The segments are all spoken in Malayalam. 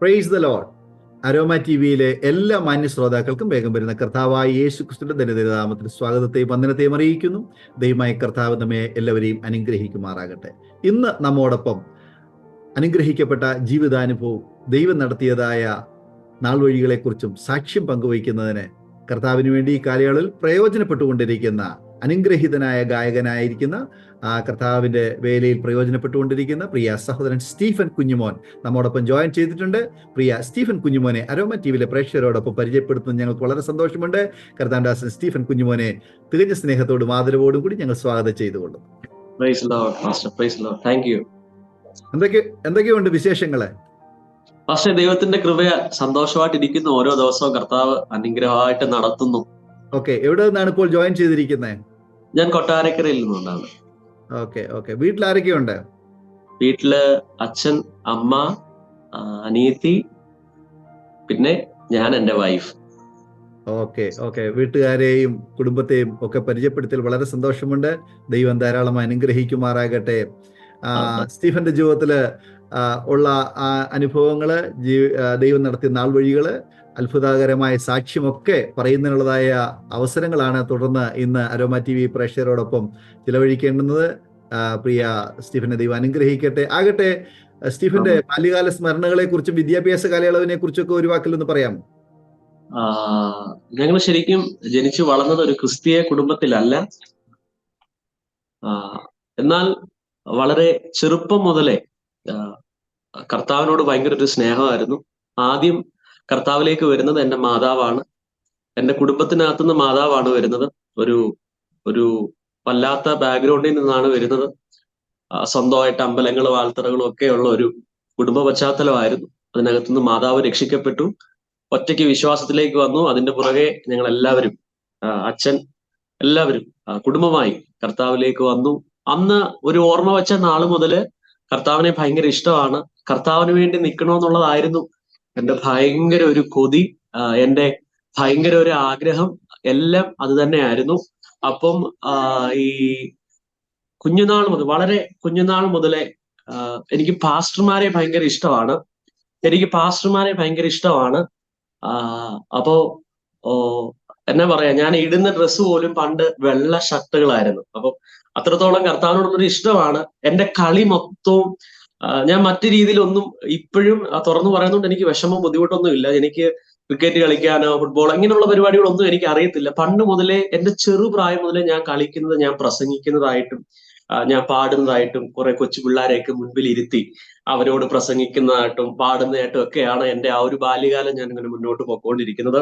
Praise the Lord. Aroma T വിയിലെ എല്ലാ മാന്യ ശ്രോതാക്കൾക്കും വേഗം വരുന്ന കർത്താവായ യേശു ക്രിസ്തുവിന്റെ ധന്യനാമത്തിൽ സ്വാഗതത്തെയും വന്ദനത്തെയും അറിയിക്കുന്നു. ദൈവമായ കർത്താവ് നമ്മെ എല്ലാവരെയും അനുഗ്രഹിക്കുമാറാകട്ടെ. ഇന്ന് നമ്മോടൊപ്പം അനുഗ്രഹിക്കപ്പെട്ട ജീവിതാനുഭവവും ദൈവം നടത്തിയതായ നാൾ വഴികളെക്കുറിച്ചും സാക്ഷ്യം പങ്കുവയ്ക്കുന്നതിന് കർത്താവിന് വേണ്ടി ഈ കാലയളവിൽ പ്രയോജനപ്പെട്ടുകൊണ്ടിരിക്കുന്ന അനുഗ്രഹീതനായ ഗായകനായിരിക്കുന്ന കർത്താവിന്റെ വേലയിൽ പ്രയോജനപ്പെട്ടുകൊണ്ടിരിക്കുന്ന പ്രിയ സഹോദരൻ സ്റ്റീഫൻ കുഞ്ഞുമോൻ നമ്മോടൊപ്പം ജോയിൻ ചെയ്തിട്ടുണ്ട്. പ്രിയ സ്റ്റീഫൻ കുഞ്ഞുമോനെ അരോമ ടി വിയിലെ പ്രേക്ഷകരോടൊപ്പം പരിചയപ്പെടുത്തുന്നത് ഞങ്ങൾക്ക് വളരെ സന്തോഷമുണ്ട്. കർത്താവിന്റെ സ്റ്റീഫൻ കുഞ്ഞുമോനെ തികഞ്ഞ സ്നേഹത്തോടും ആദരവോടും കൂടി ഞങ്ങൾ സ്വാഗതം ചെയ്തുകൊള്ളും. എന്തൊക്കെയുണ്ട് വിശേഷങ്ങള്? പക്ഷേ ദൈവത്തിന്റെ കൃപയാൽ സന്തോഷമായിട്ടിരിക്കുന്ന ഓരോ ദിവസവും കർത്താവ് അനുഗ്രഹമായിട്ട് നടത്തുന്നു. ഓക്കെ, എവിടെ നിന്നാണ് ഇപ്പോൾ ജോയിൻ ചെയ്തിരിക്കുന്നത്? ഞാൻ കൊട്ടാരക്കരയിൽ നിന്നുണ്ടാണ്. ഓക്കെ. വീട്ടിൽ ആരൊക്കെയുണ്ട്? വീട്ടില് അച്ഛൻ, അമ്മ, അനിയത്തി, പിന്നെ ഞാൻ, എന്റെ വൈഫ്. ഓക്കെ. വീട്ടുകാരെയും കുടുംബത്തെയും ഒക്കെ പരിചയപ്പെടുത്തിയാൽ വളരെ സന്തോഷമുണ്ട്. ദൈവം ധാരാളം അനുഗ്രഹിക്കുമാറാകട്ടെ. സ്റ്റീഫന്റെ ജീവിതത്തില് ഉള്ള അനുഭവങ്ങള്, ദൈവം നടത്തിയ നാൾ വഴികള്, അത്ഭുതകരമായ സാക്ഷ്യമൊക്കെ പറയുന്നതിനുള്ളതായ അവസരങ്ങളാണ് തുടർന്ന് ഇന്ന് അരോമ ടി വി പ്രേക്ഷകരോടൊപ്പം ചിലവഴിക്കേണ്ടുന്നത്. പ്രിയ സ്റ്റീഫനെ ദൈവം അനുഗ്രഹിക്കട്ടെ. ആകട്ടെ, സ്റ്റീഫന്റെ ബാല്യകാല സ്മരണകളെ കുറിച്ചും വിദ്യാഭ്യാസ കാലയളവിനെ കുറിച്ചൊക്കെ ഒരു വാക്കിലൊന്ന് പറയാമോ? ഞങ്ങൾ ശരിക്കും ജനിച്ചു വളർന്നത് ഒരു ക്രിസ്തീയ കുടുംബത്തിലല്ല. എന്നാൽ വളരെ ചെറുപ്പം മുതലേ കർത്താവിനോട് ഭയങ്കര ഒരു സ്നേഹമായിരുന്നു. ആദ്യം കർത്താവിലേക്ക് വരുന്നത് എൻ്റെ മാതാവാണ്. എൻ്റെ കുടുംബത്തിനകത്തുനിന്ന് മാതാവാണ് വരുന്നത്. ഒരു വല്ലാത്ത ബാക്ക്ഗ്രൗണ്ടിൽ നിന്നാണ് വരുന്നത്. സ്വന്തമായിട്ട് അമ്പലങ്ങളും ആൽത്തറകളും ഒക്കെ ഉള്ള ഒരു കുടുംബ പശ്ചാത്തലമായിരുന്നു. അതിനകത്തുനിന്ന് മാതാവ് രക്ഷിക്കപ്പെട്ടു, ഒറ്റയ്ക്ക് വിശ്വാസത്തിലേക്ക് വന്നു. അതിന്റെ പുറകെ ഞങ്ങൾ എല്ലാവരും, അച്ഛൻ, എല്ലാവരും കുടുംബമായി കർത്താവിലേക്ക് വന്നു. അന്ന് ഒരു ഓർമ്മ വെച്ച നാള് മുതല് കർത്താവിനെ ഭയങ്കര ഇഷ്ടമാണ്. കർത്താവിന് വേണ്ടി നിൽക്കണമെന്നുള്ളതായിരുന്നു എൻ്റെ ഭയങ്കര ഒരു കൊതി, എൻ്റെ ഭയങ്കര ഒരു ആഗ്രഹം, എല്ലാം അത് തന്നെയായിരുന്നു. അപ്പം ഈ വളരെ കുഞ്ഞുനാൾ മുതലേ എനിക്ക് പാസ്റ്റർമാരെ ഭയങ്കര ഇഷ്ടമാണ്. അപ്പോ എന്നാ പറയാ, ഞാൻ ഇടുന്ന ഡ്രസ്സ് പോലും പണ്ട് വെള്ള ഷർട്ടുകളായിരുന്നു. അപ്പം അത്രത്തോളം കർത്താവിനോടുള്ളൊരു ഇഷ്ടമാണ്. എൻ്റെ കളി മൊത്തവും ഞാൻ മറ്റു രീതിയിലൊന്നും ഇപ്പോഴും തുറന്നു പറയുന്നതുകൊണ്ട് എനിക്ക് വിഷമം ബുദ്ധിമുട്ടൊന്നും ഇല്ല. എനിക്ക് ക്രിക്കറ്റ് കളിക്കാനോ ഫുട്ബോൾ ഇങ്ങനെയുള്ള പരിപാടികളൊന്നും എനിക്ക് അറിയത്തില്ല. പണ്ട് മുതലേ എൻ്റെ ചെറുപ്രായം മുതലേ ഞാൻ കളിക്കുന്നത്, ഞാൻ പ്രസംഗിക്കുന്നതായിട്ടും ഞാൻ പാടുന്നതായിട്ടും കുറെ കൊച്ചു പിള്ളേരെയൊക്കെ മുൻപിൽ ഇരുത്തി അവരോട് പ്രസംഗിക്കുന്നതായിട്ടും പാടുന്നതായിട്ടും ഒക്കെയാണ് എൻ്റെ ആ ഒരു ബാല്യകാലം ഞാൻ ഇങ്ങനെ മുന്നോട്ട് പോയിക്കൊണ്ടിരിക്കുന്നത്.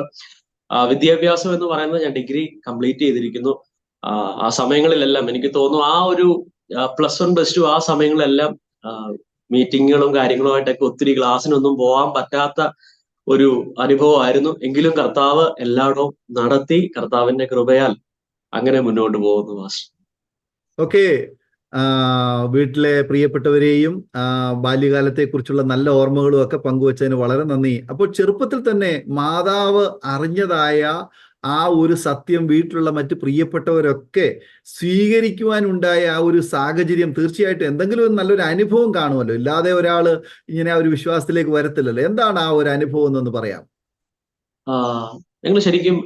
വിദ്യാഭ്യാസം എന്ന് പറയുന്നത് ഞാൻ ഡിഗ്രി കംപ്ലീറ്റ് ചെയ്തിരിക്കുന്നു. ആ സമയങ്ങളിലെല്ലാം എനിക്ക് തോന്നുന്നു ആ ഒരു +1 +2 ആ സമയങ്ങളിലെല്ലാം മീറ്റിങ്ങുകളും കാര്യങ്ങളുമായിട്ടൊക്കെ ഒത്തിരി ക്ലാസ്സിനൊന്നും പോകാൻ പറ്റാത്ത ഒരു അനുഭവമായിരുന്നു. എങ്കിലും കർത്താവ് എല്ലായിടവും നടത്തി. കർത്താവിന്റെ കൃപയാൽ അങ്ങനെ മുന്നോട്ട് പോകുന്നു മാസ്റ്റർ. ഓക്കെ, വീട്ടിലെ പ്രിയപ്പെട്ടവരെയും ബാല്യകാലത്തെ കുറിച്ചുള്ള നല്ല ഓർമ്മകളും ഒക്കെ പങ്കുവച്ചതിന് വളരെ നന്ദി. അപ്പോൾ ചെറുപ്പത്തിൽ തന്നെ മാതാവ് അറിഞ്ഞതായ ആ ഒരു സത്യം വീട്ടിലുള്ള മറ്റ് പ്രിയപ്പെട്ടവരൊക്കെ സ്വീകരിക്കുവാനുണ്ടായ ആ ഒരു സാഹചര്യം തീർച്ചയായിട്ടും എന്തെങ്കിലും നല്ലൊരു അനുഭവം കാണുമല്ലോ. ഇല്ലാതെ ഒരാള് ഇങ്ങനെ ആ ഒരു വിശ്വാസത്തിലേക്ക് വരത്തില്ലല്ലോ. എന്താണ് ആ ഒരു അനുഭവം എന്നൊന്ന് പറയാം? ഞങ്ങൾ ശരിക്കും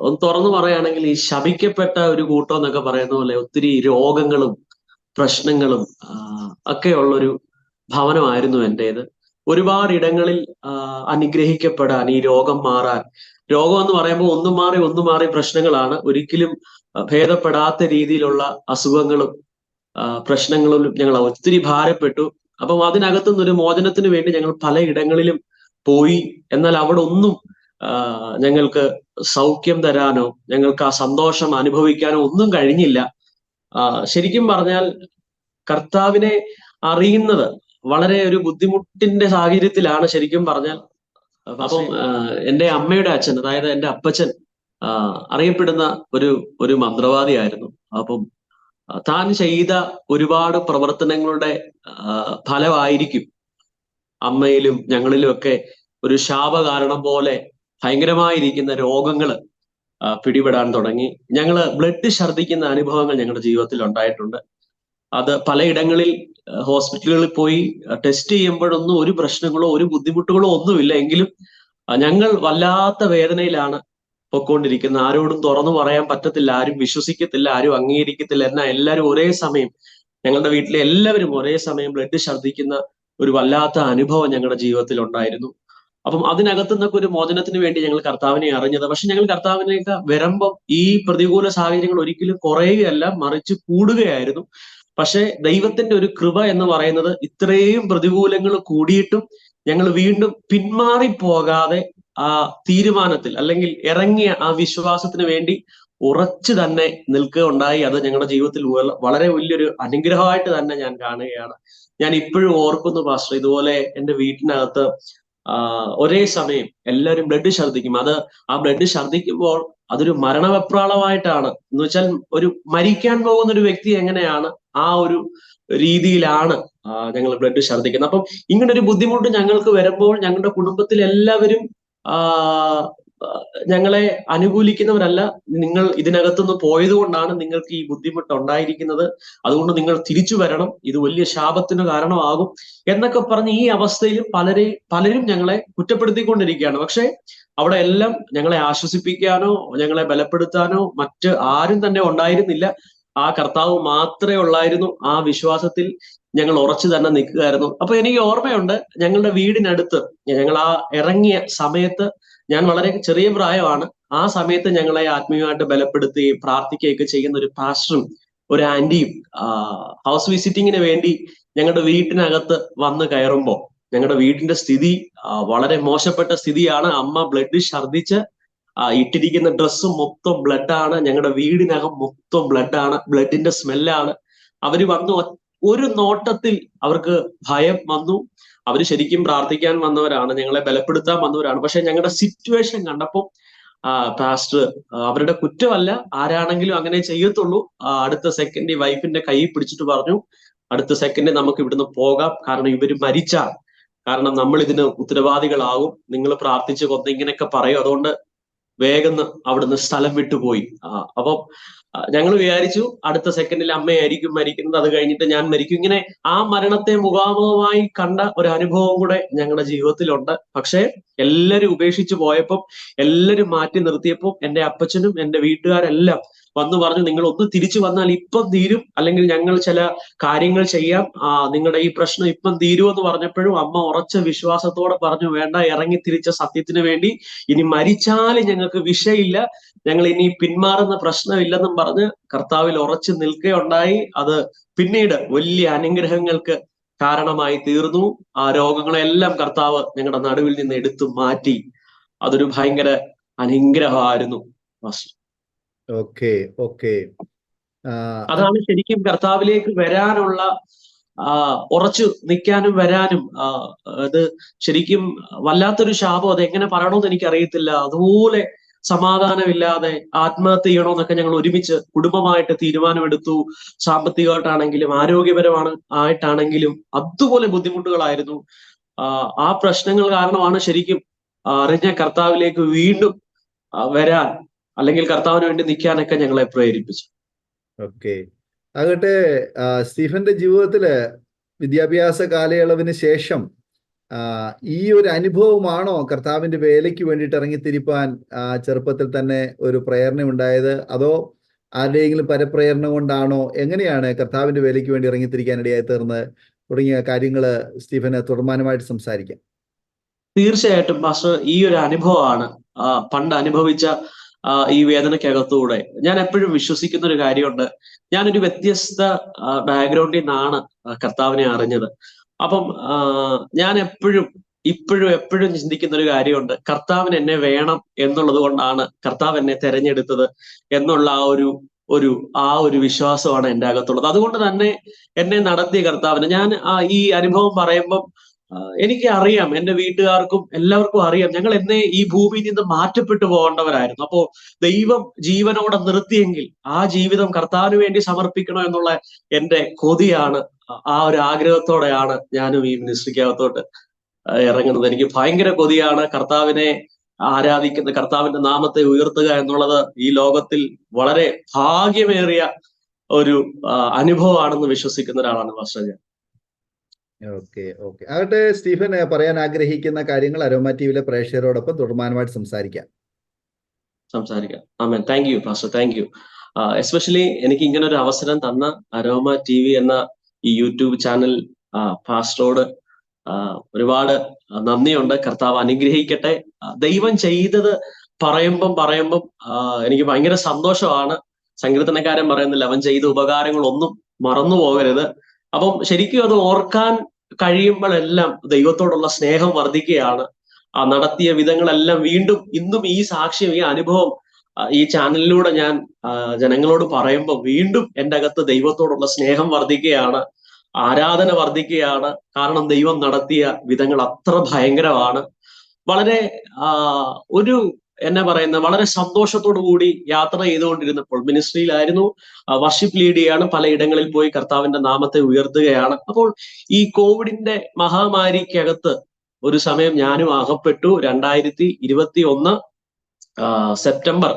ഒന്ന് തുറന്നു പറയുകയാണെങ്കിൽ ഈ ശപിക്കപ്പെട്ട ഒരു കൂട്ടം എന്നൊക്കെ പറയുന്ന പോലെ ഒത്തിരി രോഗങ്ങളും പ്രശ്നങ്ങളും ഒക്കെ ഉള്ളൊരു ഭവനമായിരുന്നു എൻ്റേത്. ഒരുപാട് ഇടങ്ങളിൽ അനുഗ്രഹിക്കപ്പെടാൻ, ഈ രോഗം മാറാൻ, രോഗം എന്ന് പറയുമ്പോൾ ഒന്നും മാറി പ്രശ്നങ്ങളാണ്. ഒരിക്കലും ഭേദപ്പെടാത്ത രീതിയിലുള്ള അസുഖങ്ങളും പ്രശ്നങ്ങളും ഞങ്ങൾ ഒത്തിരി ഭാരപ്പെട്ടു. അപ്പം അതിനകത്തുനിന്നൊരു മോചനത്തിന് വേണ്ടി ഞങ്ങൾ പല ഇടങ്ങളിലും പോയി. എന്നാൽ അവിടെ ഒന്നും ഞങ്ങൾക്ക് സൗഖ്യം തരാനോ ഞങ്ങൾക്ക് ആ സന്തോഷം അനുഭവിക്കാനോ ഒന്നും കഴിഞ്ഞില്ല. ശരിക്കും പറഞ്ഞാൽ കർത്താവിനെ അറിയുന്നത് വളരെ ഒരു ബുദ്ധിമുട്ടിന്റെ സാഹചര്യത്തിലാണ് ശരിക്കും പറഞ്ഞാൽ. അപ്പം എൻ്റെ അമ്മയുടെ അച്ഛൻ, അതായത് എൻ്റെ അപ്പച്ചൻ അറിയപ്പെടുന്ന ഒരു മന്ത്രവാദിയായിരുന്നു. അപ്പം താൻ ചെയ്ത ഒരുപാട് പ്രവർത്തനങ്ങളുടെ ഫലമായിരിക്കും അമ്മയിലും ഞങ്ങളിലും ഒക്കെ ഒരു ശാപകാരണം പോലെ ഭയങ്കരമായിരിക്കുന്ന രോഗങ്ങള് പിടിപെടാൻ തുടങ്ങി. ഞങ്ങള് ബ്ലഡ് ഛർദ്ദിക്കുന്ന അനുഭവങ്ങൾ ഞങ്ങളുടെ ജീവിതത്തിൽ ഉണ്ടായിട്ടുണ്ട്. അത് പലയിടങ്ങളിൽ ഹോസ്പിറ്റലുകളിൽ പോയി ടെസ്റ്റ് ചെയ്യുമ്പോഴൊന്നും ഒരു പ്രശ്നങ്ങളോ ഒരു ബുദ്ധിമുട്ടുകളോ ഒന്നുമില്ല. എങ്കിലും ഞങ്ങൾ വല്ലാത്ത വേദനയിലാണ് പൊയ്ക്കൊണ്ടിരിക്കുന്നത്. ആരോടും തുറന്നു പറയാൻ പറ്റത്തില്ല, ആരും വിശ്വസിക്കത്തില്ല, ആരും അംഗീകരിക്കത്തില്ല. എന്നാൽ എല്ലാവരും ഒരേ സമയം, ഞങ്ങളുടെ വീട്ടിലെ എല്ലാവരും ഒരേ സമയം ബ്ലഡ് ഛർദ്ദിക്കുന്ന ഒരു വല്ലാത്ത അനുഭവം ഞങ്ങളുടെ ജീവിതത്തിൽ ഉണ്ടായിരുന്നു. അപ്പം അതിനകത്തു നിന്നൊക്കെ ഒരു മോചനത്തിന് വേണ്ടി ഞങ്ങൾ കർത്താവിനെ അറിഞ്ഞത്. പക്ഷെ ഞങ്ങൾ കർത്താവിനേക്ക് വരുമ്പം ഈ പ്രതികൂല സാഹചര്യങ്ങൾ ഒരിക്കലും കുറയുകയല്ല, മറിച്ച് കൂടുകയായിരുന്നു. പക്ഷെ ദൈവത്തിന്റെ ഒരു കൃപ എന്ന് പറയുന്നത് ഇത്രയും പ്രതികൂലങ്ങൾ കൂടിയിട്ടും ഞങ്ങൾ വീണ്ടും പിന്മാറിപ്പോകാതെ ആ തീരുമാനത്തിൽ, അല്ലെങ്കിൽ ഇറങ്ങിയ ആ വിശ്വാസത്തിന് വേണ്ടി ഉറച്ചു തന്നെ നിൽക്കുകയുണ്ടായി. അത് ഞങ്ങളുടെ ജീവിതത്തിൽ വളരെ വലിയൊരു അനുഗ്രഹമായിട്ട് തന്നെ ഞാൻ കാണുകയാണ്. ഞാൻ ഇപ്പോഴും ഓർക്കുന്നു പാസ്റ്റർ, ഇതുപോലെ എൻ്റെ വീട്ടിനകത്ത് ഒരേ സമയം എല്ലാവരും ബ്ലഡ് ഛർദ്ദിക്കും. ആ ബ്ലഡ് ഛർദ്ദിക്കുമ്പോൾ അതൊരു മരണവെപ്രാളമായിട്ടാണ്. എന്ന് വെച്ചാൽ ഒരു മരിക്കാൻ പോകുന്ന ഒരു വ്യക്തി എങ്ങനെയാണ്, ആ ഒരു രീതിയിലാണ് ഞങ്ങൾ ബ്ലഡ് ഛർദ്ദിക്കുന്നത്. അപ്പം ഇങ്ങനെ ഒരു ബുദ്ധിമുട്ട് ഞങ്ങൾക്ക് വരുമ്പോൾ ഞങ്ങളുടെ കുടുംബത്തിൽ എല്ലാവരും ഞങ്ങളെ അനുകൂലിക്കുന്നവരല്ല. നിങ്ങൾ ഇതിനകത്തുനിന്ന് പോയത് കൊണ്ടാണ് നിങ്ങൾക്ക് ഈ ബുദ്ധിമുട്ട് ഉണ്ടായിരിക്കുന്നത്, അതുകൊണ്ട് നിങ്ങൾ തിരിച്ചു വരണം, ഇത് വലിയ ശാപത്തിന് കാരണമാകും എന്നൊക്കെ പറഞ്ഞ് ഈ അവസ്ഥയിൽ പലരും ഞങ്ങളെ കുറ്റപ്പെടുത്തിക്കൊണ്ടിരിക്കുകയാണ്. പക്ഷെ അവിടെ എല്ലാം ഞങ്ങളെ ആശ്വസിപ്പിക്കാനോ ഞങ്ങളെ ബലപ്പെടുത്താനോ മറ്റ് ആരും തന്നെ ഉണ്ടായിരുന്നില്ല. ആ കർത്താവ് മാത്രമേ ഉള്ളായിരുന്നു. ആ വിശ്വാസത്തിൽ ഞങ്ങൾ ഉറച്ചു തന്നെ നിൽക്കുകയായിരുന്നു. അപ്പൊ എനിക്ക് ഓർമ്മയുണ്ട്, ഞങ്ങളുടെ വീടിനടുത്ത് ഞങ്ങൾ ആ ഇറങ്ങിയ സമയത്ത്, ഞാൻ വളരെ ചെറിയ പ്രായമാണ്, ആ സമയത്ത് ഞങ്ങളെ ആത്മീയമായിട്ട് ബലപ്പെടുത്തുകയും പ്രാർത്ഥിക്കുകയൊക്കെ ചെയ്യുന്ന ഒരു പാസ്റ്ററും ഒരു ആന്റിയും ഹൗസ് വിസിറ്റിങ്ങിന് വേണ്ടി ഞങ്ങളുടെ വീട്ടിനകത്ത് വന്ന് കയറുമ്പോൾ ഞങ്ങളുടെ വീടിന്റെ സ്ഥിതി വളരെ മോശപ്പെട്ട സ്ഥിതിയാണ്. അമ്മ ബ്ലഡ് ഛർദ്ദിച്ച് ഇട്ടിരിക്കുന്ന ഡ്രസ്സ് മൊത്തം ബ്ലഡാണ്, ഞങ്ങളുടെ വീടിനകം മൊത്തം ബ്ലഡാണ്, ബ്ലഡിന്റെ സ്മെല്ലാണ്. അവര് വന്നു, ഒരു നോട്ടത്തിൽ അവർക്ക് ഭയം വന്നു. അവര് ശരിക്കും പ്രാർത്ഥിക്കാൻ വന്നവരാണ്, ഞങ്ങളെ ബലപ്പെടുത്താൻ വന്നവരാണ്. പക്ഷെ ഞങ്ങളുടെ സിറ്റുവേഷൻ കണ്ടപ്പോൾ പാസ്റ്റർ, അവരുടെ കുറ്റമല്ല, ആരാണെങ്കിലും അങ്ങനെ ചെയ്യത്തുള്ളൂ, അടുത്ത സെക്കൻഡ് വൈഫിന്റെ കൈ പിടിച്ചിട്ട് പറഞ്ഞു, അടുത്ത സെക്കൻഡ് നമുക്ക് ഇവിടുന്ന് പോകാം, കാരണം ഇവര് മരിച്ചാൽ, കാരണം നമ്മൾ ഇതിന് ഉത്തരവാദികളാകും, നിങ്ങൾ പ്രാർത്ഥിച്ച് കൊന്ന് ഇങ്ങനെയൊക്കെ പറയും, അതുകൊണ്ട് വേഗം അവിടുന്ന് സ്ഥലം വിട്ടുപോയി. അപ്പം ഞങ്ങൾ വിചാരിച്ചു അടുത്ത സെക്കൻഡിൽ അമ്മയായിരിക്കും മരിക്കുന്നത്, അത് കഴിഞ്ഞിട്ട് ഞാൻ മരിക്കും. ഇങ്ങനെ ആ മരണത്തെ മുഖാമുഖമായി കണ്ട ഒരു അനുഭവം കൂടെ ഞങ്ങളുടെ ജീവിതത്തിലുണ്ട്. പക്ഷെ എല്ലാവരും ഉപേക്ഷിച്ച് പോയപ്പം, എല്ലാവരും മാറ്റി നിർത്തിയപ്പോൾ എൻ്റെ അപ്പച്ചനും എൻ്റെ വീട്ടുകാരെല്ലാം വന്നു പറഞ്ഞു, നിങ്ങൾ ഒന്ന് തിരിച്ചു വന്നാൽ ഇപ്പം തീരും, അല്ലെങ്കിൽ ഞങ്ങൾ ചില കാര്യങ്ങൾ ചെയ്യാം, നിങ്ങളുടെ ഈ പ്രശ്നം ഇപ്പം തീരുമെന്ന് പറഞ്ഞപ്പോഴും അമ്മ ഉറച്ച വിശ്വാസത്തോടെ പറഞ്ഞു, വേണ്ട, ഇറങ്ങി തിരിച്ച സത്യത്തിന് വേണ്ടി ഇനി മരിച്ചാലും ഞങ്ങൾക്ക് വിഷയമില്ല, ഞങ്ങൾ ഇനി പിന്മാറുന്ന പ്രശ്നമില്ലെന്നും പറഞ്ഞ് കർത്താവിൽ ഉറച്ചു നിൽക്കുകയുണ്ടായി. അത് പിന്നീട് വലിയ അനുഗ്രഹങ്ങൾക്ക് കാരണമായി തീർന്നു. ആ രോഗങ്ങളെല്ലാം കർത്താവ് ഞങ്ങളുടെ നടുവിൽ നിന്ന് എടുത്തു മാറ്റി. അതൊരു ഭയങ്കര അനുഗ്രഹമായിരുന്നു. അതാണ് ശരിക്കും കർത്താവിലേക്ക് വരാനുള്ള, ഉറച്ചു നിൽക്കാനും വരാനും, അത് ശരിക്കും വല്ലാത്തൊരു ശാപം. അത് എങ്ങനെ പറയണമെന്ന് എനിക്ക് അറിയത്തില്ല. അതുപോലെ സമാധാനമില്ലാതെ ആത്മഹത്യ ചെയ്യണമെന്നൊക്കെ ഞങ്ങൾ ഒരുമിച്ച് കുടുംബമായിട്ട് തീരുമാനമെടുത്തു. സാമ്പത്തികമായിട്ടാണെങ്കിലും ആരോഗ്യപരമായിട്ടാണെങ്കിലും അതുപോലെ ബുദ്ധിമുട്ടുകളായിരുന്നു. ആ പ്രശ്നങ്ങൾ കാരണമാണ് ശരിക്കും അറിഞ്ഞ കർത്താവിലേക്ക് വീണ്ടും വരാൻ, അല്ലെങ്കിൽ കർത്താവിന് വേണ്ടി നിൽക്കാനൊക്കെ ഞങ്ങളെ പ്രേരിപ്പിച്ചു. ആകട്ടെ, സ്റ്റീഫന്റെ ജീവിതത്തില് വിദ്യാഭ്യാസ കാലയളവിന് ശേഷം ഈ ഒരു അനുഭവമാണോ കർത്താവിന്റെ വേലയ്ക്ക് വേണ്ടിയിട്ട് ഇറങ്ങിത്തിരിപ്പാൻ ചെറുപ്പത്തിൽ തന്നെ ഒരു പ്രേരണ ഉണ്ടായത്, അതോ ആരുടെയെങ്കിലും പരപ്രേരണ കൊണ്ടാണോ, എങ്ങനെയാണ് കർത്താവിന്റെ വേലയ്ക്ക് വേണ്ടി ഇറങ്ങിത്തിരിക്കാൻ ഇടയായി തീർന്നത് തുടങ്ങിയ കാര്യങ്ങൾ സ്റ്റീഫന് തുടർമാനമായിട്ട് സംസാരിക്കാം? തീർച്ചയായിട്ടും പാസ്റ്റർ, ഈ ഒരു അനുഭവമാണ് പണ്ട് അനുഭവിച്ച ഈ വേദനയ്ക്കകത്തൂടെ ഞാൻ എപ്പോഴും വിശ്വസിക്കുന്ന ഒരു കാര്യമുണ്ട്. ഞാനൊരു വ്യത്യസ്ത ബാക്ക്ഗ്രൗണ്ടിൽ നിന്നാണ് കർത്താവിനെ അറിഞ്ഞത്. അപ്പം ഞാൻ എപ്പോഴും ഇപ്പോഴും എപ്പോഴും ചിന്തിക്കുന്ന ഒരു കാര്യമുണ്ട്. കർത്താവിന് എന്നെ വേണം എന്നുള്ളത് കൊണ്ടാണ് കർത്താവ് എന്നെ തെരഞ്ഞെടുത്തത് എന്നുള്ള ആ ഒരു വിശ്വാസമാണ് എൻ്റെ അകത്തുള്ളത്. അതുകൊണ്ട് തന്നെ എന്നെ നടത്തിയ കർത്താവിന് ഞാൻ ഈ അനുഭവം പറയുമ്പം എനിക്ക് അറിയാം, എന്റെ വീട്ടുകാർക്കും എല്ലാവർക്കും അറിയാം, ഞങ്ങൾ എന്നെ ഈ ഭൂമിയിൽ നിന്ന് മാറ്റപ്പെട്ടു പോകേണ്ടവരായിരുന്നു. അപ്പോ ദൈവം ജീവനോടെ നിർത്തിയെങ്കിൽ ആ ജീവിതം കർത്താവിന് വേണ്ടി സമർപ്പിക്കണോ എന്നുള്ള എന്റെ കൊതിയാണ്. ആ ഒരു ആഗ്രഹത്തോടെയാണ് ഞാനും ഈ മിനിസ്ട്രിക്കകത്തോട്ട് ഇറങ്ങുന്നത്. എനിക്ക് ഭയങ്കര കൊതിയാണ് കർത്താവിനെ ആരാധിക്കുന്ന, കർത്താവിന്റെ നാമത്തെ ഉയർത്തുക എന്നുള്ളത് ഈ ലോകത്തിൽ വളരെ ഭാഗ്യമേറിയ ഒരു അനുഭവമാണെന്ന് വിശ്വസിക്കുന്ന ഒരാളാണ് പാസ്റ്റർ ഞാൻ. ഓക്കെ. ആകട്ടെ, സ്റ്റീഫൻ പറയാൻ ആഗ്രഹിക്കുന്ന കാര്യങ്ങൾ അരോമ ടിവിയിലെ പ്രേക്ഷകരോടൊപ്പം തുടർമാനമായിട്ട് സംസാരിക്കാം. Amen. Thank you pastor, thank you. Especially എനിക്ക് ഇങ്ങനെ ഒരു അവസരം തന്ന അരോമ ടി വി എന്ന ഈ യൂട്യൂബ് ചാനൽ പാസ്റ്ററോട് ഒരുപാട് നന്ദിയുണ്ട്. കർത്താവ് അനുഗ്രഹിക്കട്ടെ. ദൈവം ചെയ്തത് പറയുമ്പം എനിക്ക് ഭയങ്കര സന്തോഷമാണ്. സങ്കീർത്തനക്കാരൻ പറയുന്നില്ല, അവൻ ചെയ്ത ഉപകാരങ്ങളൊന്നും മറന്നു പോകരുത്. അപ്പം ശരിക്കും അത് ഓർക്കാൻ കഴിയുമ്പോഴെല്ലാം ദൈവത്തോടുള്ള സ്നേഹം വർദ്ധിക്കുകയാണ്. നടത്തിയ വിധങ്ങളെല്ലാം വീണ്ടും ഇന്നും ഈ സാക്ഷ്യം, ഈ അനുഭവം ഈ ചാനലിലൂടെ ഞാൻ ജനങ്ങളോട് പറയുമ്പോൾ വീണ്ടും എൻ്റെ അകത്ത് ദൈവത്തോടുള്ള സ്നേഹം വർദ്ധിക്കുകയാണ്, ആരാധന വർദ്ധിക്കുകയാണ്. കാരണം ദൈവം നടത്തിയ വിധങ്ങൾ അത്ര ഭയങ്കരമാണ്. വളരെ വളരെ സന്തോഷത്തോടു കൂടി യാത്ര ചെയ്തുകൊണ്ടിരുന്നപ്പോൾ, മിനിസ്ട്രിയിലായിരുന്നു, വർഷിപ്പ് ലീഡ് ചെയ്യാണ്, പലയിടങ്ങളിൽ പോയി കർത്താവിന്റെ നാമത്തെ ഉയർത്തുകയാണ്. അപ്പോൾ ഈ കോവിഡിന്റെ മഹാമാരിക്കകത്ത് ഒരു സമയം ഞാനും അകപ്പെട്ടു. 2021 സെപ്റ്റംബർ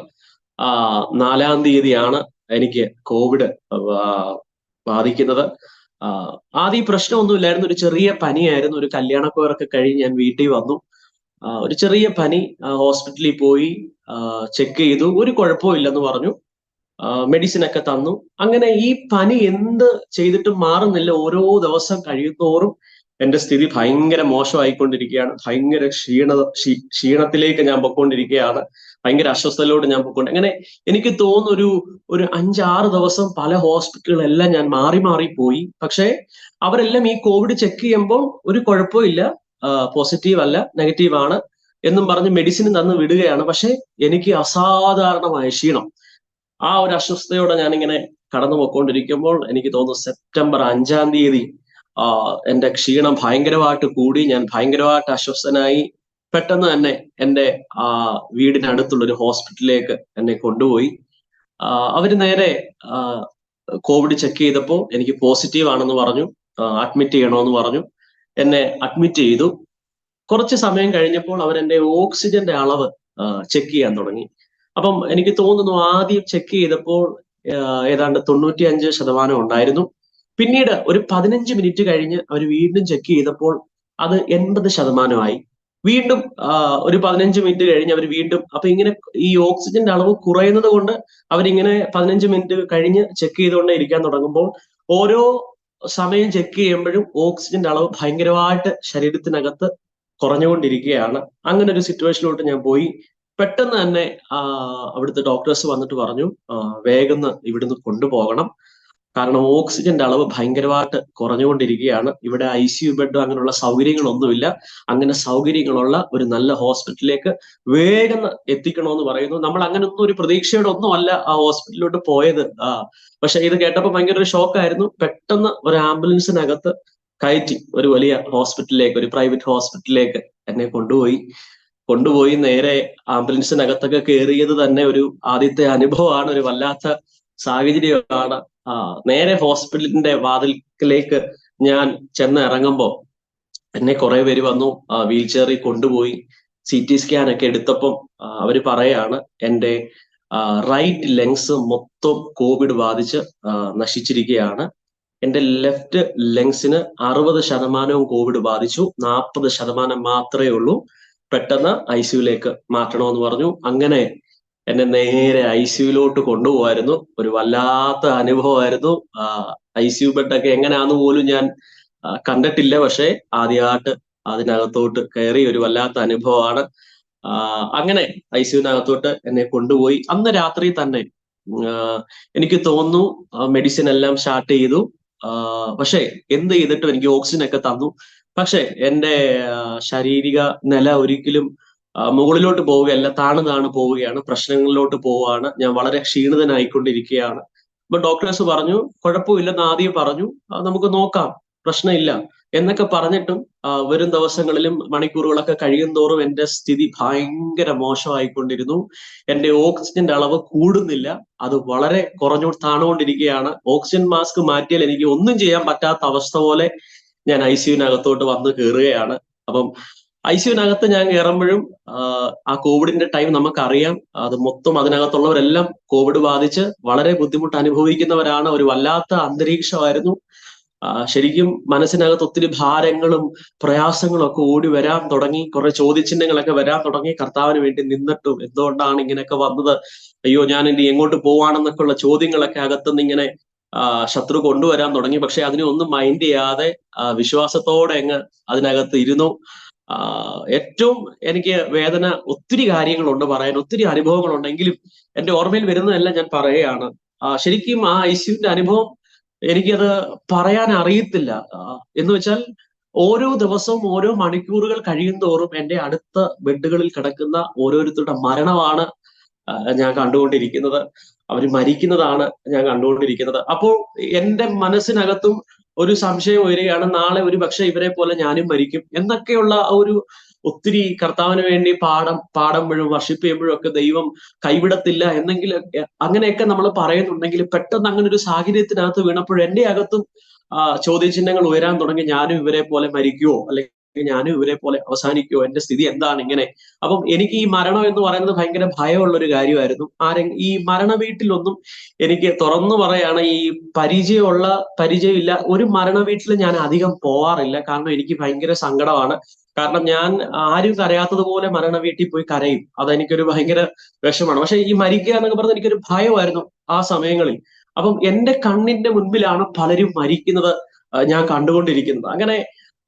4-ാം തീയതിയാണ് എനിക്ക് കോവിഡ് ബാധിക്കുന്നത്. ആദ്യം പ്രശ്നമൊന്നുമില്ലായിരുന്നു, ഒരു ചെറിയ പനിയായിരുന്നു. ഒരു കല്യാണക്കോറൊക്കെ കഴിഞ്ഞ് ഞാൻ വീട്ടിൽ വന്നു. ഒരു ചെറിയ പനി, ഹോസ്പിറ്റലിൽ പോയി ചെക്ക് ചെയ്തു, ഒരു കുഴപ്പവും ഇല്ലെന്ന് പറഞ്ഞു. മെഡിസിൻ ഒക്കെ തന്നു. അങ്ങനെ ഈ പനി എന്ത് ചെയ്തിട്ടും മാറുന്നില്ല. ഓരോ ദിവസം കഴിയുന്തോറും എന്റെ സ്ഥിതി ഭയങ്കര മോശമായിക്കൊണ്ടിരിക്കുകയാണ്. ഭയങ്കര ക്ഷീണത്തിലേക്ക് ഞാൻ പൊയ്ക്കൊണ്ടിരിക്കുകയാണ്. ഭയങ്കര അസ്വസ്ഥതയിലോട്ട് ഞാൻ പൊയ്ക്കൊണ്ട്, അങ്ങനെ എനിക്ക് തോന്നുന്നു ഒരു 5-6 ദിവസം പല ഹോസ്പിറ്റലുകളെല്ലാം ഞാൻ മാറി പോയി. പക്ഷേ അവരെല്ലാം ഈ കോവിഡ് ചെക്ക് ചെയ്യുമ്പോൾ ഒരു കുഴപ്പമില്ല, പോസിറ്റീവ് അല്ല, നെഗറ്റീവ് ആണ് എന്നും പറഞ്ഞ് മെഡിസിൻ തന്ന് വിടുകയാണ്. പക്ഷെ എനിക്ക് അസാധാരണമായ ക്ഷീണം, ആ ഒരു അസ്വസ്ഥതയോടെ ഞാനിങ്ങനെ കടന്നു പോയിക്കൊണ്ടിരിക്കുമ്പോൾ എനിക്ക് തോന്നുന്നു സെപ്റ്റംബർ 5-ാം തീയതി എന്റെ ക്ഷീണം ഭയങ്കരമായിട്ട് കൂടി. ഞാൻ ഭയങ്കരമായിട്ട് അസ്വസ്ഥനായി. പെട്ടെന്ന് തന്നെ എൻ്റെ വീടിനടുത്തുള്ള ഒരു ഹോസ്പിറ്റലിലേക്ക് എന്നെ കൊണ്ടുപോയി. അവര് നേരെ കോവിഡ് ചെക്ക് ചെയ്തപ്പോൾ എനിക്ക് പോസിറ്റീവ് ആണെന്ന് പറഞ്ഞു. അഡ്മിറ്റ് ചെയ്യണമെന്ന് പറഞ്ഞു. എന്നെ അഡ്മിറ്റ് ചെയ്തു. കുറച്ച് സമയം കഴിഞ്ഞപ്പോൾ അവരെന്റെ ഓക്സിജന്റെ അളവ് ചെക്ക് ചെയ്യാൻ തുടങ്ങി. അപ്പം എനിക്ക് തോന്നുന്നു ആദ്യം ചെക്ക് ചെയ്തപ്പോൾ ഏതാണ്ട് 95% ഉണ്ടായിരുന്നു. പിന്നീട് ഒരു 15 മിനിറ്റ് കഴിഞ്ഞ് അവർ വീണ്ടും ചെക്ക് ചെയ്തപ്പോൾ അത് 80% വീണ്ടും ഒരു 15 മിനിറ്റ് കഴിഞ്ഞ് അവർ വീണ്ടും, അപ്പൊ ഇങ്ങനെ ഈ ഓക്സിജന്റെ അളവ് കുറയുന്നത് കൊണ്ട് അവരിങ്ങനെ 15 മിനിറ്റ് കഴിഞ്ഞ് ചെക്ക് ചെയ്തുകൊണ്ടേ ഇരിക്കാൻ തുടങ്ങുമ്പോൾ ഓരോ സമയം ചെക്ക് ചെയ്യുമ്പോഴും ഓക്സിജന്റെ അളവ് ഭയങ്കരമായിട്ട് ശരീരത്തിനകത്ത് കുറഞ്ഞുകൊണ്ടിരിക്കുകയാണ്. അങ്ങനെ ഒരു സിറ്റുവേഷനിലോട്ട് ഞാൻ പോയി. പെട്ടെന്ന് തന്നെ അവിടുത്തെ ഡോക്ടേഴ്സ് വന്നിട്ട് പറഞ്ഞു, വേഗം ഇവിടുന്ന് കൊണ്ടുപോകണം, കാരണം ഓക്സിജന്റെ അളവ് ഭയങ്കരമായിട്ട് കുറഞ്ഞുകൊണ്ടിരിക്കുകയാണ്. ഇവിടെ ICU ബെഡോ അങ്ങനെയുള്ള സൗകര്യങ്ങളൊന്നുമില്ല. അങ്ങനെ സൗകര്യങ്ങളുള്ള ഒരു നല്ല ഹോസ്പിറ്റലിലേക്ക് വേഗം എത്തിക്കണമെന്ന് പറയുന്നു. നമ്മൾ അങ്ങനെയൊന്നും ഒരു പ്രതീക്ഷയോടെ ഒന്നും അല്ല ആ ഹോസ്പിറ്റലിലോട്ട് പോയത്. പക്ഷെ ഇത് കേട്ടപ്പോൾ ഭയങ്കര ഒരു ഷോക്കായിരുന്നു. പെട്ടെന്ന് ഒരു ആംബുലൻസിനകത്ത് കയറ്റി ഒരു വലിയ ഹോസ്പിറ്റലിലേക്ക്, ഒരു പ്രൈവറ്റ് ഹോസ്പിറ്റലിലേക്ക് എന്നെ കൊണ്ടുപോയി നേരെ ആംബുലൻസിനകത്തൊക്കെ കയറിയത് തന്നെ ഒരു ആദ്യത്തെ അനുഭവമാണ്. ഒരു വല്ലാത്ത സാഹചര്യമാണ്. നേരെ ഹോസ്പിറ്റലിന്റെ വാതിൽക്കിലേക്ക് ഞാൻ ചെന്ന് ഇറങ്ങുമ്പോൾ എന്നെ കുറെ പേര് വന്നു വീൽ ചെയറിൽ കൊണ്ടുപോയി CT സ്കാൻ ഒക്കെ എടുത്തപ്പം അവര് പറയാണ് എൻ്റെ റൈറ്റ് ലങ്സ് മൊത്തം കോവിഡ് ബാധിച്ച് നശിച്ചിരിക്കുകയാണ്. എൻ്റെ ലെഫ്റ്റ് ലങ്സിന് 60% കോവിഡ് ബാധിച്ചു, 40% മാത്രമേ ഉള്ളൂ, പെട്ടെന്ന് ICUലേക്ക് മാറ്റണമെന്ന് പറഞ്ഞു. അങ്ങനെ എന്നെ നേരെ ICUലോട്ട് കൊണ്ടുപോകായിരുന്നു. ഒരു വല്ലാത്ത അനുഭവമായിരുന്നു. ICU ബെഡൊക്കെ എങ്ങനെയാന്ന് പോലും ഞാൻ കണ്ടിട്ടില്ല. പക്ഷെ ആദ്യമായിട്ട് അതിനകത്തോട്ട് കയറി ഒരു വല്ലാത്ത അനുഭവമാണ്. അങ്ങനെ ICUവിനകത്തോട്ട് എന്നെ കൊണ്ടുപോയി. അന്ന് രാത്രി തന്നെ എനിക്ക് തോന്നുന്നു മെഡിസിൻ എല്ലാം സ്റ്റാർട്ട് ചെയ്തു. പക്ഷെ എന്ത് ചെയ്തിട്ടും എനിക്ക് ഓക്സിജൻ ഒക്കെ തന്നു. പക്ഷെ എന്റെ ശാരീരിക നില ഒരിക്കലും മുകളിലോട്ട് പോവുകയല്ല, താണു പോവുകയാണ്, പ്രശ്നങ്ങളിലോട്ട് പോവുകയാണ്. ഞാൻ വളരെ ക്ഷീണിതനായിക്കൊണ്ടിരിക്കുകയാണ്. അപ്പൊ ഡോക്ടേഴ്സ് പറഞ്ഞു കുഴപ്പമില്ലെന്ന് ആദ്യം പറഞ്ഞു, നമുക്ക് നോക്കാം, പ്രശ്നമില്ല എന്നൊക്കെ പറഞ്ഞിട്ടും വരും ദിവസങ്ങളിലും മണിക്കൂറുകളൊക്കെ കഴിയും തോറും എന്റെ സ്ഥിതി ഭയങ്കര മോശമായിക്കൊണ്ടിരുന്നു. എന്റെ ഓക്സിജന്റെ അളവ് കൂടുന്നില്ല, അത് വളരെ താണുകൊണ്ടിരിക്കുകയാണ്. ഓക്സിജൻ മാസ്ക് മാറ്റിയാൽ എനിക്ക് ഒന്നും ചെയ്യാൻ പറ്റാത്ത അവസ്ഥ പോലെ ഞാൻ ICUവിനകത്തോട്ട് വന്ന് കയറുകയാണ്. അപ്പം ICUവിനകത്ത് ഞാൻ കയറുമ്പോഴും ആ കോവിഡിന്റെ ടൈം നമുക്കറിയാം. അത് മൊത്തം അതിനകത്തുള്ളവരെല്ലാം കോവിഡ് ബാധിച്ച് വളരെ ബുദ്ധിമുട്ട് അനുഭവിക്കുന്നവരാണ്. ഒരു വല്ലാത്ത അന്തരീക്ഷമായിരുന്നു. ശരിക്കും മനസ്സിനകത്ത് ഒത്തിരി ഭാരങ്ങളും പ്രയാസങ്ങളും ഒക്കെ ഓടി വരാൻ തുടങ്ങി. കുറെ ചോദ്യചിഹ്നങ്ങളൊക്കെ വരാൻ തുടങ്ങി. കർത്താവിന് വേണ്ടി നിന്നിട്ടും എന്തുകൊണ്ടാണ് ഇങ്ങനെയൊക്കെ വന്നത്, അയ്യോ ഞാൻ ഇനി എങ്ങോട്ട് പോവാണെന്നൊക്കെ ഉള്ള ചോദ്യങ്ങളൊക്കെ അകത്തുനിന്ന് ഇങ്ങനെ ശത്രു കൊണ്ടുവരാൻ തുടങ്ങി. പക്ഷെ അതിനെ ഒന്നും മൈൻഡ് ചെയ്യാതെ വിശ്വാസത്തോടെ അങ്ങ് അതിനകത്ത് ഇരുന്നു. ഏറ്റവും എനിക്ക് വേദന, ഒത്തിരി കാര്യങ്ങളുണ്ട് പറയാൻ, ഒത്തിരി അനുഭവങ്ങളുണ്ടെങ്കിലും എന്റെ ഓർമ്മയിൽ വരുന്നതെല്ലാം ഞാൻ പറയുകയാണ്. ശരിക്കും ആ ICUവിന്റെ അനുഭവം എനിക്കത് പറയാൻ അറിയത്തില്ല. എന്ന് വെച്ചാൽ ഓരോ ദിവസവും ഓരോ മണിക്കൂറുകൾ കഴിയും തോറും എന്റെ അടുത്ത ബെഡുകളിൽ കിടക്കുന്ന ഓരോരുത്തരുടെ മരണമാണ് ഞാൻ കണ്ടുകൊണ്ടിരിക്കുന്നത്. അവർ മരിക്കുന്നതാണ് ഞാൻ കണ്ടുകൊണ്ടിരിക്കുന്നത്. അപ്പോൾ എന്റെ മനസ്സിനകത്തും ഒരു സംശയം വരികയാണ്, നാളെ ഒരു പക്ഷെ ഇവരെ പോലെ ഞാനും മരിക്കും എന്നൊക്കെയുള്ള ഒരു ഒത്തിരി കർത്താവിന് വേണ്ടി പാടുമ്പോഴും വർഷിപ്പ് ചെയ്യുമ്പോഴും ഒക്കെ ദൈവം കൈവിടത്തില്ല എന്നെങ്കിലും അങ്ങനെയൊക്കെ നമ്മൾ പറയുന്നുണ്ടെങ്കിൽ പെട്ടെന്ന് അങ്ങനെ ഒരു സാഹചര്യത്തിനകത്ത് വീണപ്പോൾ എന്റെ അകത്തും ചോദ്യചിഹ്നങ്ങൾ ഉയരാൻ തുടങ്ങി. ഞാനും ഇവരെ പോലെ മരിക്കുവോ, അല്ലെങ്കിൽ ഞാനും ഇവരെ പോലെ അവസാനിക്കുവോ, എന്റെ സ്ഥിതി എന്താണ് ഇങ്ങനെ. അപ്പം എനിക്ക് ഈ മരണം എന്ന് പറയുന്നത് ഭയങ്കര ഭയമുള്ള ഒരു കാര്യമായിരുന്നു. ഈ മരണ വീട്ടിലൊന്നും എനിക്ക് തുറന്നു പറയാണ്, ഈ പരിചയമില്ല ഒരു മരണ വീട്ടിൽ ഞാൻ അധികം പോവാറില്ല. കാരണം എനിക്ക് ഭയങ്കര സങ്കടമാണ്. കാരണം ഞാൻ ആരും കരയാത്തതുപോലെ മരണ വീട്ടിൽ പോയി കരയും. അതെനിക്കൊരു ഭയങ്കര വിഷമാണ്. പക്ഷെ ഈ മരിക്കുക എന്നൊക്കെ പറഞ്ഞാൽ എനിക്കൊരു ഭയമായിരുന്നു ആ സമയങ്ങളിൽ. അപ്പം എന്റെ കണ്ണിന്റെ മുൻപിലാണ് പലരും മരിക്കുന്നത് ഞാൻ കണ്ടുകൊണ്ടിരിക്കുന്നത്. അങ്ങനെ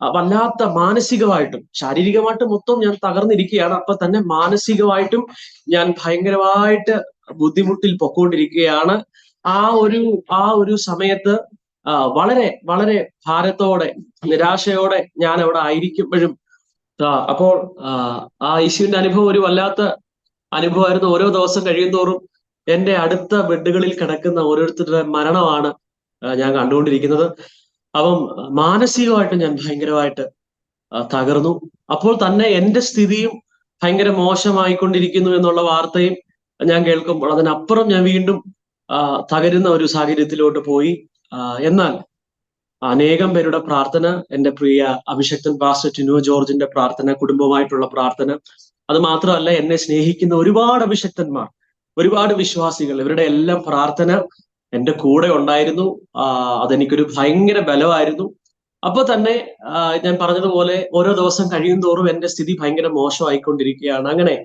വല്ലാത്ത മാനസികമായിട്ടും ശാരീരികമായിട്ടും മൊത്തം ഞാൻ തകർന്നിരിക്കുകയാണ്. അപ്പൊ തന്നെ മാനസികമായിട്ടും ഞാൻ ഭയങ്കരമായിട്ട് ബുദ്ധിമുട്ടിൽ പൊക്കോണ്ടിരിക്കുകയാണ്. ആ ഒരു സമയത്ത് വളരെ വളരെ ഭാരത്തോടെ നിരാശയോടെ ഞാൻ അവിടെ ആയിരിക്കുമ്പോഴും അപ്പോൾ ആ ICUവിന്റെ അനുഭവം ഒരു വല്ലാത്ത അനുഭവമായിരുന്നു. ഓരോ ദിവസം കഴിയുന്തോറും എന്റെ അടുത്ത ബെഡുകളിൽ കിടക്കുന്ന ഓരോരുത്തരുടെ മരണമാണ് ഞാൻ കണ്ടുകൊണ്ടിരിക്കുന്നത്. അപ്പം മാനസികമായിട്ട് ഞാൻ ഭയങ്കരമായിട്ട് തകർന്നു. അപ്പോൾ തന്നെ എന്റെ സ്ഥിതിയും ഭയങ്കര മോശമായിക്കൊണ്ടിരിക്കുന്നു എന്നുള്ള വാർത്തയും ഞാൻ കേൾക്കുമ്പോൾ അതിനപ്പുറം ഞാൻ വീണ്ടും തകരുന്ന ഒരു സാഹചര്യത്തിലോട്ട് പോയി. എന്നാൽ അനേകം പേരുടെ പ്രാർത്ഥന, എന്റെ പ്രിയ അഭിഷക്തൻ പാസ്റ്റർ ടിനോ ജോർജിന്റെ പ്രാർത്ഥന, കുടുംബമായിട്ടുള്ള പ്രാർത്ഥന, അത് മാത്രമല്ല എന്നെ സ്നേഹിക്കുന്ന ഒരുപാട് അഭിഷക്തന്മാർ, ഒരുപാട് വിശ്വാസികൾ, ഇവരുടെ എല്ലാം പ്രാർത്ഥന എന്റെ കൂടെ ഉണ്ടായിരുന്നു. അതെനിക്കൊരു ഭയങ്കര ബലമായിരുന്നു. അപ്പൊ തന്നെ ഞാൻ പറഞ്ഞതുപോലെ ഓരോ ദിവസം കഴിയും തോറും എന്റെ സ്ഥിതി ഭയങ്കര മോശമായിക്കൊണ്ടിരിക്കുകയാണ്. അങ്ങനെ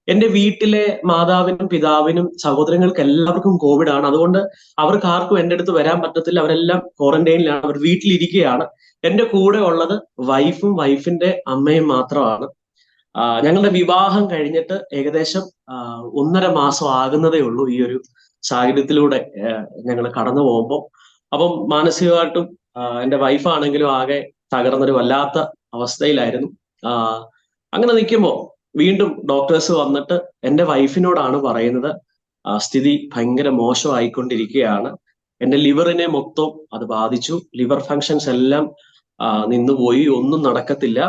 എന്റെ വീട്ടിലെ മാതാവിനും പിതാവിനും സഹോദരങ്ങൾക്ക് എല്ലാവർക്കും കോവിഡ് ആണ്. അതുകൊണ്ട് അവർക്ക് ആർക്കും എന്റെ അടുത്ത് വരാൻ പറ്റത്തില്ല. അവരെല്ലാം ക്വാറന്റൈനിലാണ്, അവർ വീട്ടിലിരിക്കുകയാണ്. എന്റെ കൂടെ ഉള്ളത് വൈഫും വൈഫിന്റെ അമ്മയും മാത്രമാണ്. ഞങ്ങളുടെ വിവാഹം കഴിഞ്ഞിട്ട് ഏകദേശം 1.5 മാസം ആകുന്നതേ ഉള്ളൂ ഈ ഒരു സാഹചര്യത്തിലൂടെ ഞങ്ങൾ കടന്നു പോകുമ്പോൾ. അപ്പം മാനസികമായിട്ടും എന്റെ വൈഫാണെങ്കിലും ആകെ തകർന്നൊരു വല്ലാത്ത അവസ്ഥയിലായിരുന്നു. അങ്ങനെ നിൽക്കുമ്പോൾ വീണ്ടും ഡോക്ടേഴ്സ് വന്നിട്ട് എന്റെ വൈഫിനോടാണ് പറയുന്നത്, സ്ഥിതി ഭയങ്കര മോശമായിക്കൊണ്ടിരിക്കുകയാണ്. എന്റെ ലിവറിനെ മൊത്തം അത് ബാധിച്ചു. ലിവർ ഫങ്ഷൻസ് എല്ലാം നിന്നുപോയി, ഒന്നും നടക്കത്തില്ല.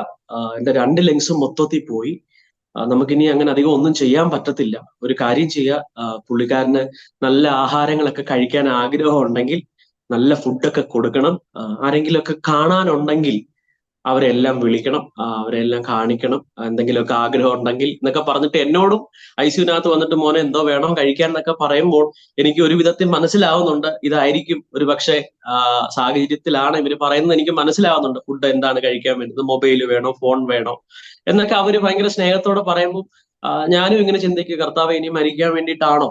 എന്റെ 2 ലങ്സും മൊത്തത്തിൽ പോയി. നമുക്കിനി അങ്ങനെ അധികം ഒന്നും ചെയ്യാൻ പറ്റത്തില്ല. ഒരു കാര്യം ചെയ്യുക, പുള്ളിക്കാരന് നല്ല ആഹാരങ്ങളൊക്കെ കഴിക്കാൻ ആഗ്രഹം ഉണ്ടെങ്കിൽ നല്ല ഫുഡൊക്കെ കൊടുക്കണം. ആരെങ്കിലുമൊക്കെ കാണാനുണ്ടെങ്കിൽ അവരെല്ലാം വിളിക്കണം, അവരെല്ലാം കാണിക്കണം, എന്തെങ്കിലുമൊക്കെ ആഗ്രഹം ഉണ്ടെങ്കിൽ എന്നൊക്കെ പറഞ്ഞിട്ട് എന്നോടും ICUവിനകത്ത് വന്നിട്ട് മോനെ എന്തോ വേണം കഴിക്കാൻ എന്നൊക്കെ പറയുമ്പോൾ എനിക്ക് ഒരു വിധത്തിൽ മനസ്സിലാവുന്നുണ്ട് ഇതായിരിക്കും ഒരു പക്ഷേ സാഹചര്യത്തിലാണ് ഇവര് പറയുന്നത്. എനിക്ക് മനസ്സിലാവുന്നുണ്ട് ഫുഡ് എന്താണ് കഴിക്കാൻ വേണ്ടത്, മൊബൈൽ വേണോ, ഫോൺ വേണോ എന്നൊക്കെ അവര് ഭയങ്കര സ്നേഹത്തോടെ പറയുമ്പോൾ ഞാനും ഇങ്ങനെ ചിന്തിക്കുക, കർത്താവേ ഇനി മരിക്കാൻ വേണ്ടിയിട്ടാണോ,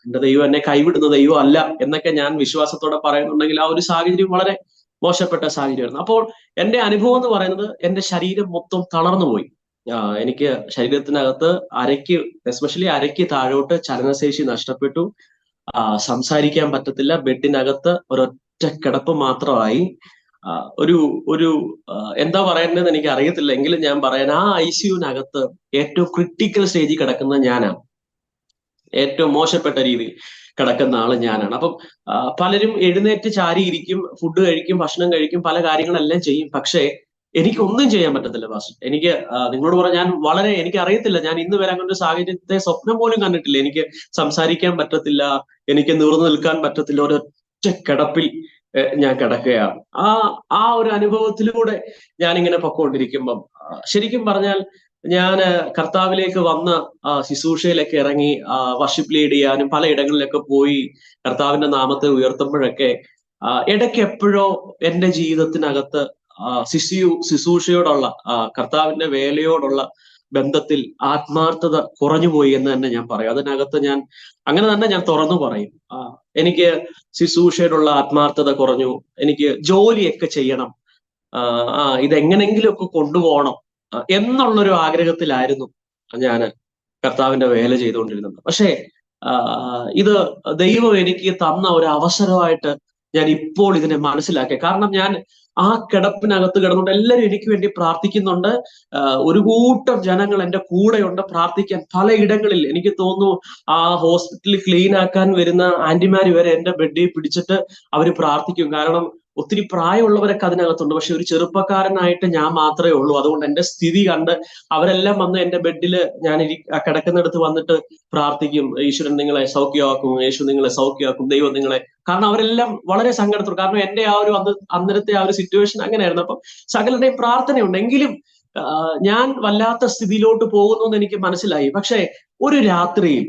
എന്റെ ദൈവം എന്നെ കൈവിടുന്ന ദൈവം അല്ല എന്നൊക്കെ ഞാൻ വിശ്വാസത്തോടെ പറയുന്നുണ്ടെങ്കിൽ ആ ഒരു സാഹചര്യം വളരെ മോശപ്പെട്ട സാഹചര്യമായിരുന്നു. അപ്പോൾ എന്റെ അനുഭവം എന്ന് പറയുന്നത് എന്റെ ശരീരം മൊത്തം തളർന്നുപോയി. എനിക്ക് ശരീരത്തിനകത്ത് എസ്പെഷ്യലി അരയ്ക്ക് താഴോട്ട് ചലനശേഷി നഷ്ടപ്പെട്ടു. സംസാരിക്കാൻ പറ്റത്തില്ല. ബെഡിനകത്ത് ഒരൊറ്റ കിടപ്പ് മാത്രമായി. ഒരു ഒരു എന്താ പറയേണ്ടതെന്ന് എനിക്ക് അറിയത്തില്ല, എങ്കിലും ഞാൻ പറയാൻ, ആ ICUവിനകത്ത് ഏറ്റവും ക്രിട്ടിക്കൽ സ്റ്റേജിൽ കിടക്കുന്ന ഞാനാണ്. ഏറ്റവും മോശപ്പെട്ട രീതിയിൽ കിടക്കുന്ന ആള് ഞാനാണ്. അപ്പം പലരും എഴുന്നേറ്റ് ചാരിയിരിക്കും, ഫുഡ് കഴിക്കും, ഭക്ഷണം കഴിക്കും, പല കാര്യങ്ങളെല്ലാം ചെയ്യും. പക്ഷേ എനിക്കൊന്നും ചെയ്യാൻ പറ്റത്തില്ല പാസ്റ്റർ. എനിക്ക് നിങ്ങളോട് പറഞ്ഞാൽ ഞാൻ വളരെ, എനിക്ക് അറിയത്തില്ല, ഞാൻ ഇന്ന് വരെ അങ്ങനെ ഒരു സാഹചര്യത്തെ സ്വപ്നം പോലും കണ്ടിട്ടില്ല. എനിക്ക് സംസാരിക്കാൻ പറ്റത്തില്ല, എനിക്ക് നിവർന്നു നിൽക്കാൻ പറ്റത്തില്ല, ഒരൊറ്റ കിടപ്പിൽ ഞാൻ കിടക്കുകയാണ്. ആ ഒരു അനുഭവത്തിലൂടെ ഞാനിങ്ങനെ പൊക്കോണ്ടിരിക്കുമ്പം ശരിക്കും പറഞ്ഞാൽ ഞാൻ കർത്താവിലേക്ക് വന്ന ശുശ്രൂഷയിലൊക്കെ ഇറങ്ങി വർഷിപ്പ് ലീഡ് ചെയ്യാനും പലയിടങ്ങളിലൊക്കെ പോയി കർത്താവിന്റെ നാമത്തെ ഉയർത്തുമ്പോഴൊക്കെ ഇടയ്ക്ക് എപ്പോഴോ എന്റെ ജീവിതത്തിനകത്ത് ശുശ്രൂഷയോടുള്ള കർത്താവിന്റെ വേലയോടുള്ള ബന്ധത്തിൽ ആത്മാർത്ഥത കുറഞ്ഞുപോയി എന്ന് തന്നെ ഞാൻ പറയും. അതിനകത്ത് ഞാൻ അങ്ങനെ തന്നെ ഞാൻ തുറന്നു പറയും. എനിക്ക് ശുശ്രൂഷയോടുള്ള ആത്മാർത്ഥത കുറഞ്ഞു. എനിക്ക് ജോലിയൊക്കെ ചെയ്യണം, ഇതെങ്ങനെങ്കിലുമൊക്കെ കൊണ്ടുപോകണം എന്നുള്ളൊരു ആഗ്രഹത്തിലായിരുന്നു ഞാൻ കർത്താവിന്റെ വേല ചെയ്തുകൊണ്ടിരുന്നത്. പക്ഷേ ഇത് ദൈവം എനിക്ക് തന്ന ഒരു അവസരമായിട്ട് ഞാൻ ഇപ്പോൾ ഇതിനെ മനസ്സിലാക്കി. കാരണം ഞാൻ ആ കിടപ്പിനകത്ത് കിടന്നുകൊണ്ട് എല്ലാവരും എനിക്ക് വേണ്ടി പ്രാർത്ഥിക്കുന്നുണ്ട്. ഒരു കൂട്ടം ജനങ്ങൾ എൻ്റെ കൂടെയുണ്ട് പ്രാർത്ഥിക്കാൻ പലയിടങ്ങളിൽ. എനിക്ക് തോന്നുന്നു ആ ഹോസ്പിറ്റലിൽ ക്ലീൻ ആക്കാൻ വരുന്ന ആന്റിമാര് വരെ എൻ്റെ ബെഡിൽ പിടിച്ചിട്ട് അവർ പ്രാർത്ഥിക്കും. കാരണം ഒത്തിരി പ്രായമുള്ളവരൊക്കെ അതിനകത്തുണ്ട്, പക്ഷെ ഒരു ചെറുപ്പക്കാരനായിട്ട് ഞാൻ മാത്രമേ ഉള്ളൂ. അതുകൊണ്ട് എൻ്റെ സ്ഥിതി കണ്ട് അവരെല്ലാം വന്ന് എൻ്റെ ബെഡില് ഞാൻ കിടക്കുന്നിടത്ത് വന്നിട്ട് പ്രാർത്ഥിക്കും, ഈശ്വരൻ നിങ്ങളെ സൗഖ്യമാക്കും, യേശു നിങ്ങളെ സൗഖ്യമാക്കും, ദൈവം നിങ്ങളെ. കാരണം അവരെല്ലാം വളരെ സങ്കടത്തോട്, കാരണം എൻ്റെ ആ ഒരു അന്നേരത്തെ ആ ഒരു സിറ്റുവേഷൻ അങ്ങനെയായിരുന്നു. അപ്പം സകലരുടെയും പ്രാർത്ഥനയുണ്ട്. എങ്കിലും ഞാൻ വല്ലാത്ത സ്ഥിതിയിലോട്ട് പോകുന്നു എന്ന് എനിക്ക് മനസ്സിലായി. പക്ഷെ ഒരു രാത്രിയിൽ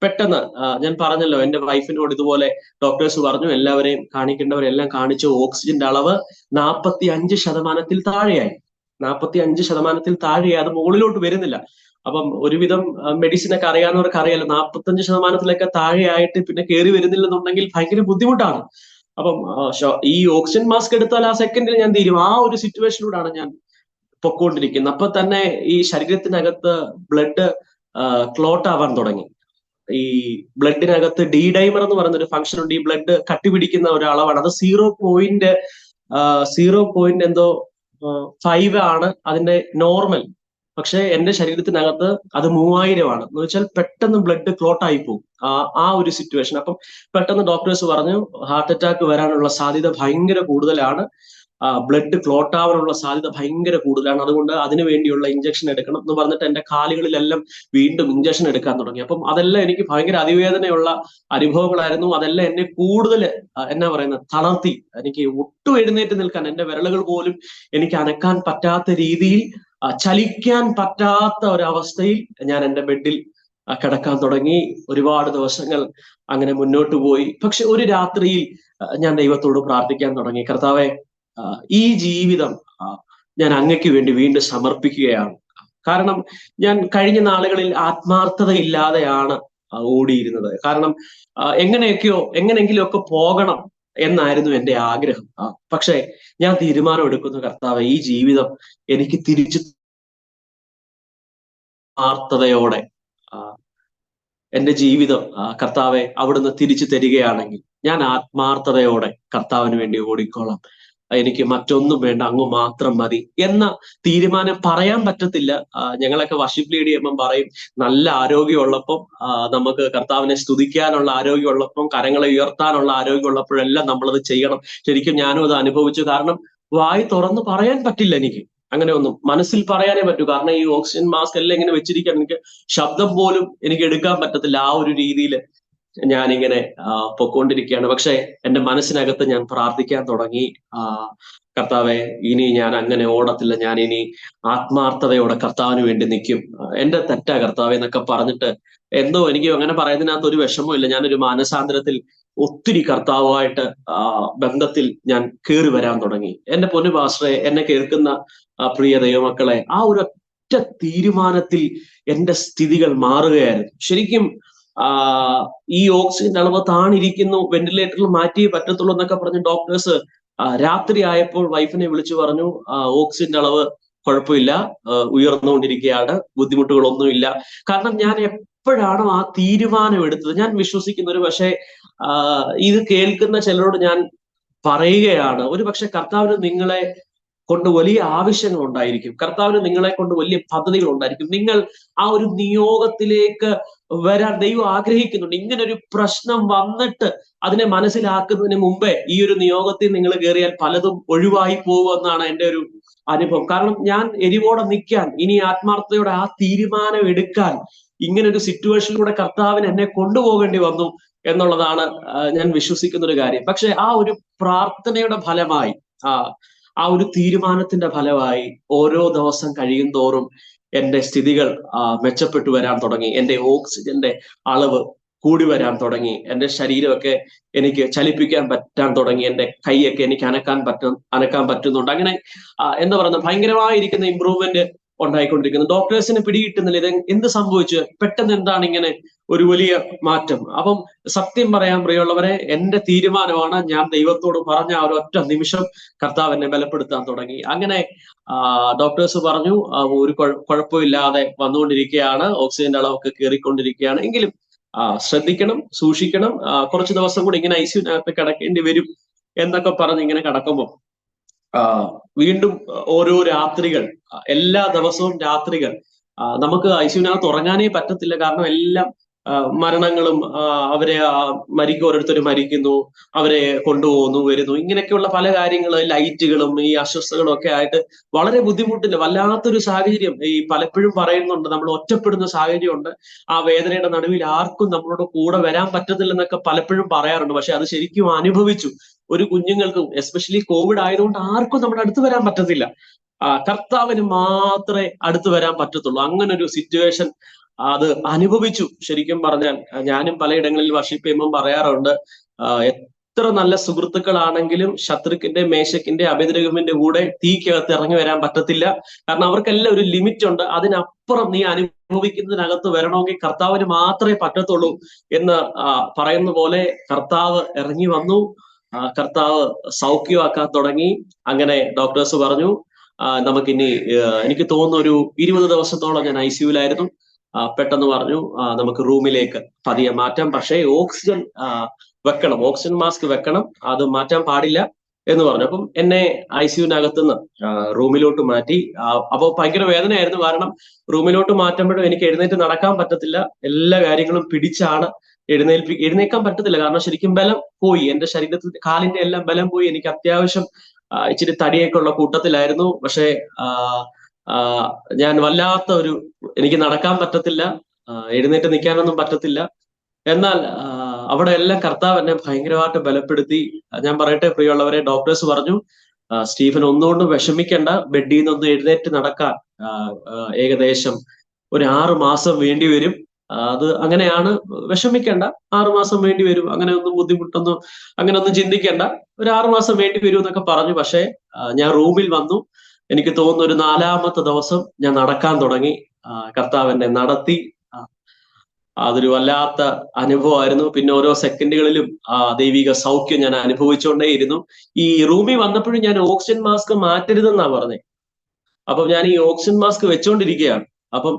പെട്ടെന്ന് ഞാൻ പറഞ്ഞല്ലോ, എൻ്റെ വൈഫിനോട് ഇതുപോലെ ഡോക്ടേഴ്സ് പറഞ്ഞു എല്ലാവരെയും കാണിക്കേണ്ടവരെല്ലാം കാണിച്ചു, ഓക്സിജന്റെ അളവ് 45% താഴെയായി. 45% താഴെയായി, അത് മുകളിലോട്ട് വരുന്നില്ല. അപ്പം ഒരുവിധം മെഡിസിൻ ഒക്കെ അറിയാവുന്നവർക്ക് അറിയാലോ, 45%-ിലൊക്കെ താഴെയായിട്ട് പിന്നെ കയറി വരുന്നില്ലെന്നുണ്ടെങ്കിൽ ഭയങ്കര ബുദ്ധിമുട്ടാണ്. അപ്പം ഈ ഓക്സിജൻ മാസ്ക് എടുത്താൽ ആ സെക്കൻഡിൽ ഞാൻ തീരും. ആ ഒരു സിറ്റുവേഷനിലൂടെയാണ് ഞാൻ പൊക്കോണ്ടിരിക്കുന്നത്. അപ്പൊ തന്നെ ഈ ശരീരത്തിനകത്ത് ബ്ലഡ് ക്ലോട്ട് ആവാൻ തുടങ്ങി. ഈ ബ്ലഡിനകത്ത് ഡി ഡൈമർ എന്ന് പറയുന്ന ഒരു ഫംഗ്ഷൻ ഉണ്ട്. ഈ ബ്ലഡ് കട്ടിപിടിക്കുന്ന ഒരു അളവാണ്. അത് 0.5 ആണ് അതിന്റെ നോർമൽ. പക്ഷെ എന്റെ ശരീരത്തിനകത്ത് അത് 3000 ആണ്. എന്ന് വെച്ചാൽ പെട്ടെന്ന് ബ്ലഡ് ക്ലോട്ട് ആയി പോകും ആ ഒരു സിറ്റുവേഷൻ. അപ്പം പെട്ടെന്ന് ഡോക്ടേഴ്സ് പറഞ്ഞു ഹാർട്ട് അറ്റാക്ക് വരാനുള്ള സാധ്യത ഭയങ്കര കൂടുതലാണ്, ബ്ലഡ് ക്ലോട്ട് ആവാനുള്ള സാധ്യത ഭയങ്കര കൂടുതലാണ്, അതുകൊണ്ട് അതിനു വേണ്ടിയുള്ള ഇഞ്ചക്ഷൻ എടുക്കണം എന്ന് പറഞ്ഞിട്ട് എന്റെ കാലുകളിലെല്ലാം വീണ്ടും ഇഞ്ചക്ഷൻ എടുക്കാൻ തുടങ്ങി. അപ്പം അതെല്ലാം എനിക്ക് ഭയങ്കര അതിവേദനയുള്ള അനുഭവങ്ങളായിരുന്നു. അതെല്ലാം എന്നെ കൂടുതൽ എന്നാ പറയുന്നത് തളർത്തി. എനിക്ക് ഒട്ടും എഴുന്നേറ്റ് നിൽക്കാൻ, എന്റെ വിരലുകൾ പോലും എനിക്ക് അനക്കാൻ പറ്റാത്ത രീതിയിൽ, ചലിക്കാൻ പറ്റാത്ത ഒരവസ്ഥയിൽ ഞാൻ എൻ്റെ ബെഡിൽ കിടക്കാൻ തുടങ്ങി. ഒരുപാട് ദിവസങ്ങൾ അങ്ങനെ മുന്നോട്ട് പോയി. പക്ഷെ ഒരു രാത്രിയിൽ ഞാൻ ദൈവത്തോട് പ്രാർത്ഥിക്കാൻ തുടങ്ങി, കർത്താവെ ഈ ജീവിതം ഞാൻ അങ്ങയ്ക്ക് വേണ്ടി വീണ്ടും സമർപ്പിക്കുകയാണ്. കാരണം ഞാൻ കഴിഞ്ഞ നാളുകളിൽ ആത്മാർത്ഥതയില്ലാതെയാണ് ഓടിയിരുന്നത്. കാരണം എങ്ങനെയെങ്കിലുമൊക്കെ പോകണം എന്നായിരുന്നു എൻ്റെ ആഗ്രഹം. പക്ഷെ ഞാൻ തീരുമാനം എടുക്കുന്നു, കർത്താവ് ഈ ജീവിതം എനിക്ക് തിരിച്ചു ആത്മാർത്ഥതയോടെ എൻ്റെ ജീവിതം കർത്താവെ അവിടുന്ന് തിരിച്ചു തരികയാണെങ്കിൽ ഞാൻ ആത്മാർത്ഥതയോടെ കർത്താവിന് വേണ്ടി ഓടിക്കോളാം, എനിക്ക് മറ്റൊന്നും വേണ്ട, അങ്ങ് മാത്രം മതി എന്ന തീരുമാനം പറയാൻ പറ്റത്തില്ല. ഞങ്ങളൊക്കെ വർഷിപ്പ് ലീഡ് ചെയ്യുമ്പം പറയും, നല്ല ആരോഗ്യമുള്ളപ്പം നമുക്ക് കർത്താവിനെ സ്തുതിക്കാനുള്ള ആരോഗ്യമുള്ളപ്പം, കരങ്ങളെ ഉയർത്താനുള്ള ആരോഗ്യമുള്ളപ്പോഴെല്ലാം നമ്മളത് ചെയ്യണം. ശരിക്കും ഞാനും അത് അനുഭവിച്ചു. കാരണം വായി തുറന്ന് പറയാൻ പറ്റില്ല എനിക്ക്, അങ്ങനെ ഒന്നും മനസ്സിൽ പറയാനേ പറ്റൂ. കാരണം ഈ ഓക്സിജൻ മാസ്ക് എല്ലാം ഇങ്ങനെ വെച്ചിരിക്കാൻ എനിക്ക് ശബ്ദം പോലും എനിക്ക് എടുക്കാൻ പറ്റത്തില്ല. ആ ഒരു രീതിയിൽ ഞാനിങ്ങനെ പൊക്കോണ്ടിരിക്കുകയാണ്. പക്ഷെ എൻ്റെ മനസ്സിനകത്ത് ഞാൻ പ്രാർത്ഥിക്കാൻ തുടങ്ങി, കർത്താവെ ഇനി ഞാൻ അങ്ങനെ ഓടത്തില്ല, ഞാൻ ഇനി ആത്മാർത്ഥതയോടെ കർത്താവിന് വേണ്ടി നിൽക്കും, എൻ്റെ തെറ്റാ കർത്താവെ എന്നൊക്കെ പറഞ്ഞിട്ട് എന്തോ എനിക്ക് അങ്ങനെ പറയുന്നതിനകത്ത് ഒരു വിഷമവും ഇല്ല. ഞാനൊരു മാനസാന്തരത്തിൽ ഒത്തിരി കർത്താവുമായിട്ട് ബന്ധത്തിൽ ഞാൻ കയറി വരാൻ തുടങ്ങി. എൻ്റെ പൊന്നു പാസ്റ്ററെ, എന്നെ കേൾക്കുന്ന പ്രിയ ദൈവമക്കളെ, ആ ഒരൊറ്റ തീരുമാനത്തിൽ എൻ്റെ സ്ഥിതികൾ മാറുകയായിരുന്നു. ശരിക്കും ഈ ഓക്സിജൻ അളവ് താണിരിക്കുന്നു, വെന്റിലേറ്ററിൽ മാറ്റിയേ പറ്റത്തുള്ളൂ എന്നൊക്കെ പറഞ്ഞ് ഡോക്ടേഴ്സ് രാത്രി ആയപ്പോൾ വൈഫിനെ വിളിച്ചു പറഞ്ഞു, ഓക്സിജന്റെ അളവ് കുഴപ്പമില്ല, ഉയർന്നുകൊണ്ടിരിക്കുകയാണ്, ബുദ്ധിമുട്ടുകളൊന്നുമില്ല. കാരണം ഞാൻ എപ്പോഴാണോ ആ തീരുമാനം എടുത്തത്, ഞാൻ വിശ്വസിക്കുന്ന ഒരു പക്ഷേ ഇത് കേൾക്കുന്ന ചിലരോട് ഞാൻ പറയുകയാണ്, ഒരു പക്ഷെ കർത്താവിന് നിങ്ങളെ കൊണ്ട് വലിയ ആവശ്യങ്ങൾ ഉണ്ടായിരിക്കും, കർത്താവിന് നിങ്ങളെ കൊണ്ട് വലിയ പദ്ധതികൾ ഉണ്ടായിരിക്കും, നിങ്ങൾ ആ ഒരു നിയോഗത്തിലേക്ക് വരാൻ ദൈവം ആഗ്രഹിക്കുന്നുണ്ട്. ഇങ്ങനെ ഒരു പ്രശ്നം വന്നിട്ട് അതിനെ മനസ്സിലാക്കുന്നതിന് മുമ്പേ ഈ ഒരു നിയോഗത്തിൽ നിങ്ങൾ കയറിയാൽ പലതും ഒഴിവായി പോകുമെന്നാണ് എൻ്റെ ഒരു അനുഭവം. കാരണം ഞാൻ എരിവോടെ നിൽക്കാൻ, ഇനി ആത്മാർത്ഥതയോടെ ആ തീരുമാനം എടുക്കാൻ ഇങ്ങനെ ഒരു സിറ്റുവേഷനിലൂടെ കർത്താവിന് എന്നെ കൊണ്ടുപോകേണ്ടി വന്നു എന്നുള്ളതാണ് ഞാൻ വിശ്വസിക്കുന്ന ഒരു കാര്യം. പക്ഷെ ആ ഒരു പ്രാർത്ഥനയുടെ ഫലമായി, ആ ഒരു തീരുമാനത്തിന്റെ ഫലമായി ഓരോ ദിവസം കഴിയും തോറും എന്റെ സ്ഥിതികൾ മെച്ചപ്പെട്ടു വരാൻ തുടങ്ങി. എന്റെ ഓക്സിജന്റെ അളവ് കൂടി വരാൻ തുടങ്ങി. എന്റെ ശരീരമൊക്കെ എനിക്ക് ചലിപ്പിക്കാൻ പറ്റാൻ തുടങ്ങി. എന്റെ കൈയൊക്കെ എനിക്ക് അനക്കാൻ പറ്റുന്നുണ്ട്. അങ്ങനെ എന്താ പറയുന്നത്, ഭയങ്കരമായിരിക്കുന്ന ഇമ്പ്രൂവ്മെന്റ് ഉണ്ടായിക്കൊണ്ടിരിക്കുന്നു. ഡോക്ടേഴ്സിന് പിടികിട്ടുന്നില്ല ഇത് എന്ത് സംഭവിച്ചു, പെട്ടെന്ന് എന്താണ് ഇങ്ങനെ ഒരു വലിയ മാറ്റം. അപ്പം സത്യം പറയാൻ പ്രിയമുള്ളവരെ, എന്റെ തീരുമാനമാണ്, ഞാൻ ദൈവത്തോട് പറഞ്ഞ ആ ഒരു ഒറ്റ നിമിഷം കർത്താവ് എന്നെ ബലപ്പെടുത്താൻ തുടങ്ങി. അങ്ങനെ ഡോക്ടേഴ്സ് പറഞ്ഞു ഒരു കുഴപ്പമില്ലാതെ വന്നുകൊണ്ടിരിക്കുകയാണ്, ഓക്സിജന്റെ അളവൊക്കെ കയറിക്കൊണ്ടിരിക്കുകയാണ്, എങ്കിലും ശ്രദ്ധിക്കണം, സൂക്ഷിക്കണം, കുറച്ച് ദിവസം കൂടി ഇങ്ങനെ ഐസിയുനകത്ത് കിടക്കേണ്ടി വരും എന്നൊക്കെ പറഞ്ഞ് ഇങ്ങനെ കിടക്കുമ്പോൾ വീണ്ടും ഓരോ രാത്രികൾ, എല്ലാ ദിവസവും രാത്രികൾ നമുക്ക് ഐസിയുനകത്ത് ഉറങ്ങാനേ പറ്റത്തില്ല. കാരണം എല്ലാം മരണങ്ങളും, അവരെ ഓരോരുത്തർ മരിക്കുന്നു, അവരെ കൊണ്ടുപോകുന്നു, വരുന്നു, ഇങ്ങനെയൊക്കെയുള്ള പല കാര്യങ്ങൾ, ലൈറ്റുകളും ഈ അസ്വസ്ഥകളും ഒക്കെ ആയിട്ട് വളരെ ബുദ്ധിമുട്ടില്ല, വല്ലാത്തൊരു സാഹചര്യം. ഈ പലപ്പോഴും പറയുന്നുണ്ട്, നമ്മൾ ഒറ്റപ്പെടുന്ന സാഹചര്യമുണ്ട്, ആ വേദനയുടെ നടുവിൽ ആർക്കും നമ്മളോട് കൂടെ വരാൻ പറ്റത്തില്ലെന്നൊക്കെ പലപ്പോഴും പറയാറുണ്ട്. പക്ഷെ അത് ശരിക്കും അനുഭവിച്ചു. ഒരു കുഞ്ഞുങ്ങൾക്കും, എസ്പെഷ്യലി കോവിഡ് ആയതുകൊണ്ട് ആർക്കും നമ്മുടെ അടുത്ത് വരാൻ പറ്റത്തില്ല, കർത്താവിന് മാത്രമേ അടുത്ത് വരാൻ പറ്റത്തുള്ളൂ. അങ്ങനെ ഒരു സിറ്റുവേഷൻ അത് അനുഭവിച്ചു. ശരിക്കും പറഞ്ഞാൽ ഞാനും പലയിടങ്ങളിൽ വർഷിപ്പ് ചെയ്യുമ്പോൾ പറയാറുണ്ട്, എത്ര നല്ല സുഹൃത്തുക്കളാണെങ്കിലും ശത്രുക്കിന്റെ, മേശക്കിന്റെ, അബേദ്നെഗോവിന്റെ കൂടെ തീക്കകത്ത് ഇറങ്ങി വരാൻ പറ്റത്തില്ല. കാരണം അവർക്കെല്ലാം ഒരു ലിമിറ്റ് ഉണ്ട്. അതിനപ്പുറം നീ അനുഭവിക്കുന്നതിനകത്ത് വരണമെങ്കിൽ കർത്താവിന് മാത്രമേ പറ്റത്തുള്ളൂ എന്ന് പറയുന്ന പോലെ കർത്താവ് ഇറങ്ങി വന്നു. കർത്താവ് സൗഖ്യമാക്കാൻ തുടങ്ങി. അങ്ങനെ ഡോക്ടേഴ്സ് പറഞ്ഞു നമുക്കിനി, എനിക്ക് തോന്നുന്നു ഒരു 20 ദിവസത്തോളം ഞാൻ ICUലായിരുന്നു. പെട്ടെന്ന് പറഞ്ഞു നമുക്ക് റൂമിലേക്ക് പതിയെ മാറ്റാം, പക്ഷേ ഓക്സിജൻ വെക്കണം, ഓക്സിജൻ മാസ്ക് വെക്കണം, അത് മാറ്റാൻ പാടില്ല എന്ന് പറഞ്ഞു. അപ്പം എന്നെ ICUനകത്തുനിന്ന് റൂമിലോട്ട് മാറ്റി. അപ്പോൾ ഭയങ്കര വേദനയായിരുന്നു. കാരണം റൂമിലോട്ട് മാറ്റുമ്പോഴും എനിക്ക് എഴുന്നേറ്റ് നടക്കാൻ പറ്റത്തില്ല, എല്ലാ കാര്യങ്ങളും പിടിച്ചാണ് എഴുന്നേക്കാൻ പറ്റത്തില്ല. കാരണം ശരിക്കും ബലം പോയി, എന്റെ ശരീരത്തിൽ കാലിന്റെ എല്ലാം ബലം പോയി. എനിക്ക് അത്യാവശ്യം ഇച്ചിരി തടിയൊക്കെ ഉള്ള കൂട്ടത്തിലായിരുന്നു. പക്ഷെ ഞാൻ വല്ലാത്ത എനിക്ക് നടക്കാൻ പറ്റത്തില്ല, എഴുന്നേറ്റ് നിൽക്കാനൊന്നും പറ്റത്തില്ല. എന്നാൽ അവിടെ എല്ലാം കർത്താവ് എന്നെ ഭയങ്കരമായിട്ട് ബലപ്പെടുത്തി. ഞാൻ പറയട്ടെ പ്രിയമുള്ളവരെ, ഡോക്ടേഴ്സ് പറഞ്ഞു സ്റ്റീഫൻ ഒന്നുകൊണ്ടും വിഷമിക്കേണ്ട, ബെഡിൽ നിന്നൊന്ന് എഴുന്നേറ്റ് നടക്കാൻ ഏകദേശം ഒരു 6 മാസം വേണ്ടി വരും. അത് അങ്ങനെയാണ്, വിഷമിക്കേണ്ട, 6 മാസം വേണ്ടി വരും, അങ്ങനെ ഒന്നും ബുദ്ധിമുട്ടൊന്നും, അങ്ങനെ ഒന്നും ചിന്തിക്കേണ്ട, ഒരു 6 മാസം വേണ്ടി വരും എന്നൊക്കെ പറഞ്ഞു. പക്ഷെ ഞാൻ റൂമിൽ വന്നു. എനിക്ക് തോന്നുന്നു ഒരു 4ാമത്തെ ദിവസം ഞാൻ നടക്കാൻ തുടങ്ങി. കർത്താവ് എന്നെ നടത്തി. അതൊരു വല്ലാത്ത അനുഭവമായിരുന്നു. പിന്നെ ഓരോ സെക്കൻഡുകളിലും ദൈവിക സൗഖ്യം ഞാൻ അനുഭവിച്ചുകൊണ്ടേയിരുന്നു. ഈ റൂമിൽ വന്നപ്പോഴും ഞാൻ ഓക്സിജൻ മാസ്ക് മാറ്റരുതെന്നാ പറഞ്ഞേ. അപ്പം ഞാൻ ഈ ഓക്സിജൻ മാസ്ക് വെച്ചുകൊണ്ടിരിക്കുകയാണ്. അപ്പം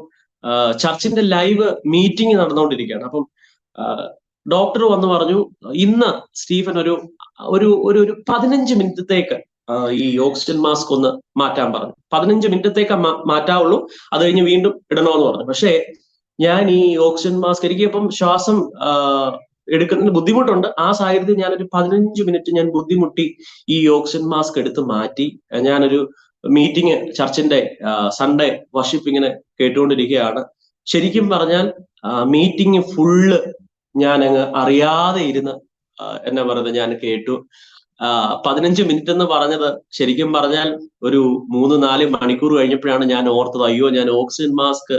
ചർച്ചിന്റെ ലൈവ് മീറ്റിംഗ് നടന്നുകൊണ്ടിരിക്കുകയാണ്. അപ്പം ഡോക്ടർ വന്ന് പറഞ്ഞു, ഇന്ന് സ്റ്റീഫൻ ഒരു 15 മിനിറ്റത്തേക്ക് ഈ ഓക്സിജൻ മാസ്ക് ഒന്ന് മാറ്റാൻ പറഞ്ഞു. 15 മിനിറ്റത്തേക്ക് മാറ്റാവുള്ളൂ, അത് കഴിഞ്ഞ് വീണ്ടും ഇടണമെന്ന് പറഞ്ഞു. പക്ഷേ ഞാൻ ഈ ഓക്സിജൻ മാസ്ക്, എനിക്ക് ഇപ്പം ശ്വാസം എടുക്കുന്നതിന് ബുദ്ധിമുട്ടുണ്ട്. ആ സാഹചര്യത്തിൽ ഞാനൊരു 15 മിനിറ്റ് ഞാൻ ബുദ്ധിമുട്ടി ഈ ഓക്സിജൻ മാസ്ക് എടുത്ത് മാറ്റി. ഞാനൊരു മീറ്റിംഗ്, ചർച്ചിന്റെ സൺഡേ വർഷിപ്പ് ഇങ്ങനെ കേട്ടുകൊണ്ടിരിക്കുകയാണ്. ശരിക്കും പറഞ്ഞാൽ മീറ്റിംഗ് ഫുള്ള് ഞാൻ അങ്ങ് അറിയാതെ ഇരുന്ന് എന്നാ പറയുന്നത് ഞാൻ കേട്ടു. 15 മിനിറ്റ് എന്ന് പറഞ്ഞത് ശരിക്കും പറഞ്ഞാൽ ഒരു 3-4 മണിക്കൂർ കഴിഞ്ഞപ്പോഴാണ് ഞാൻ ഓർത്തത്, അയ്യോ ഞാൻ ഓക്സിജൻ മാസ്ക്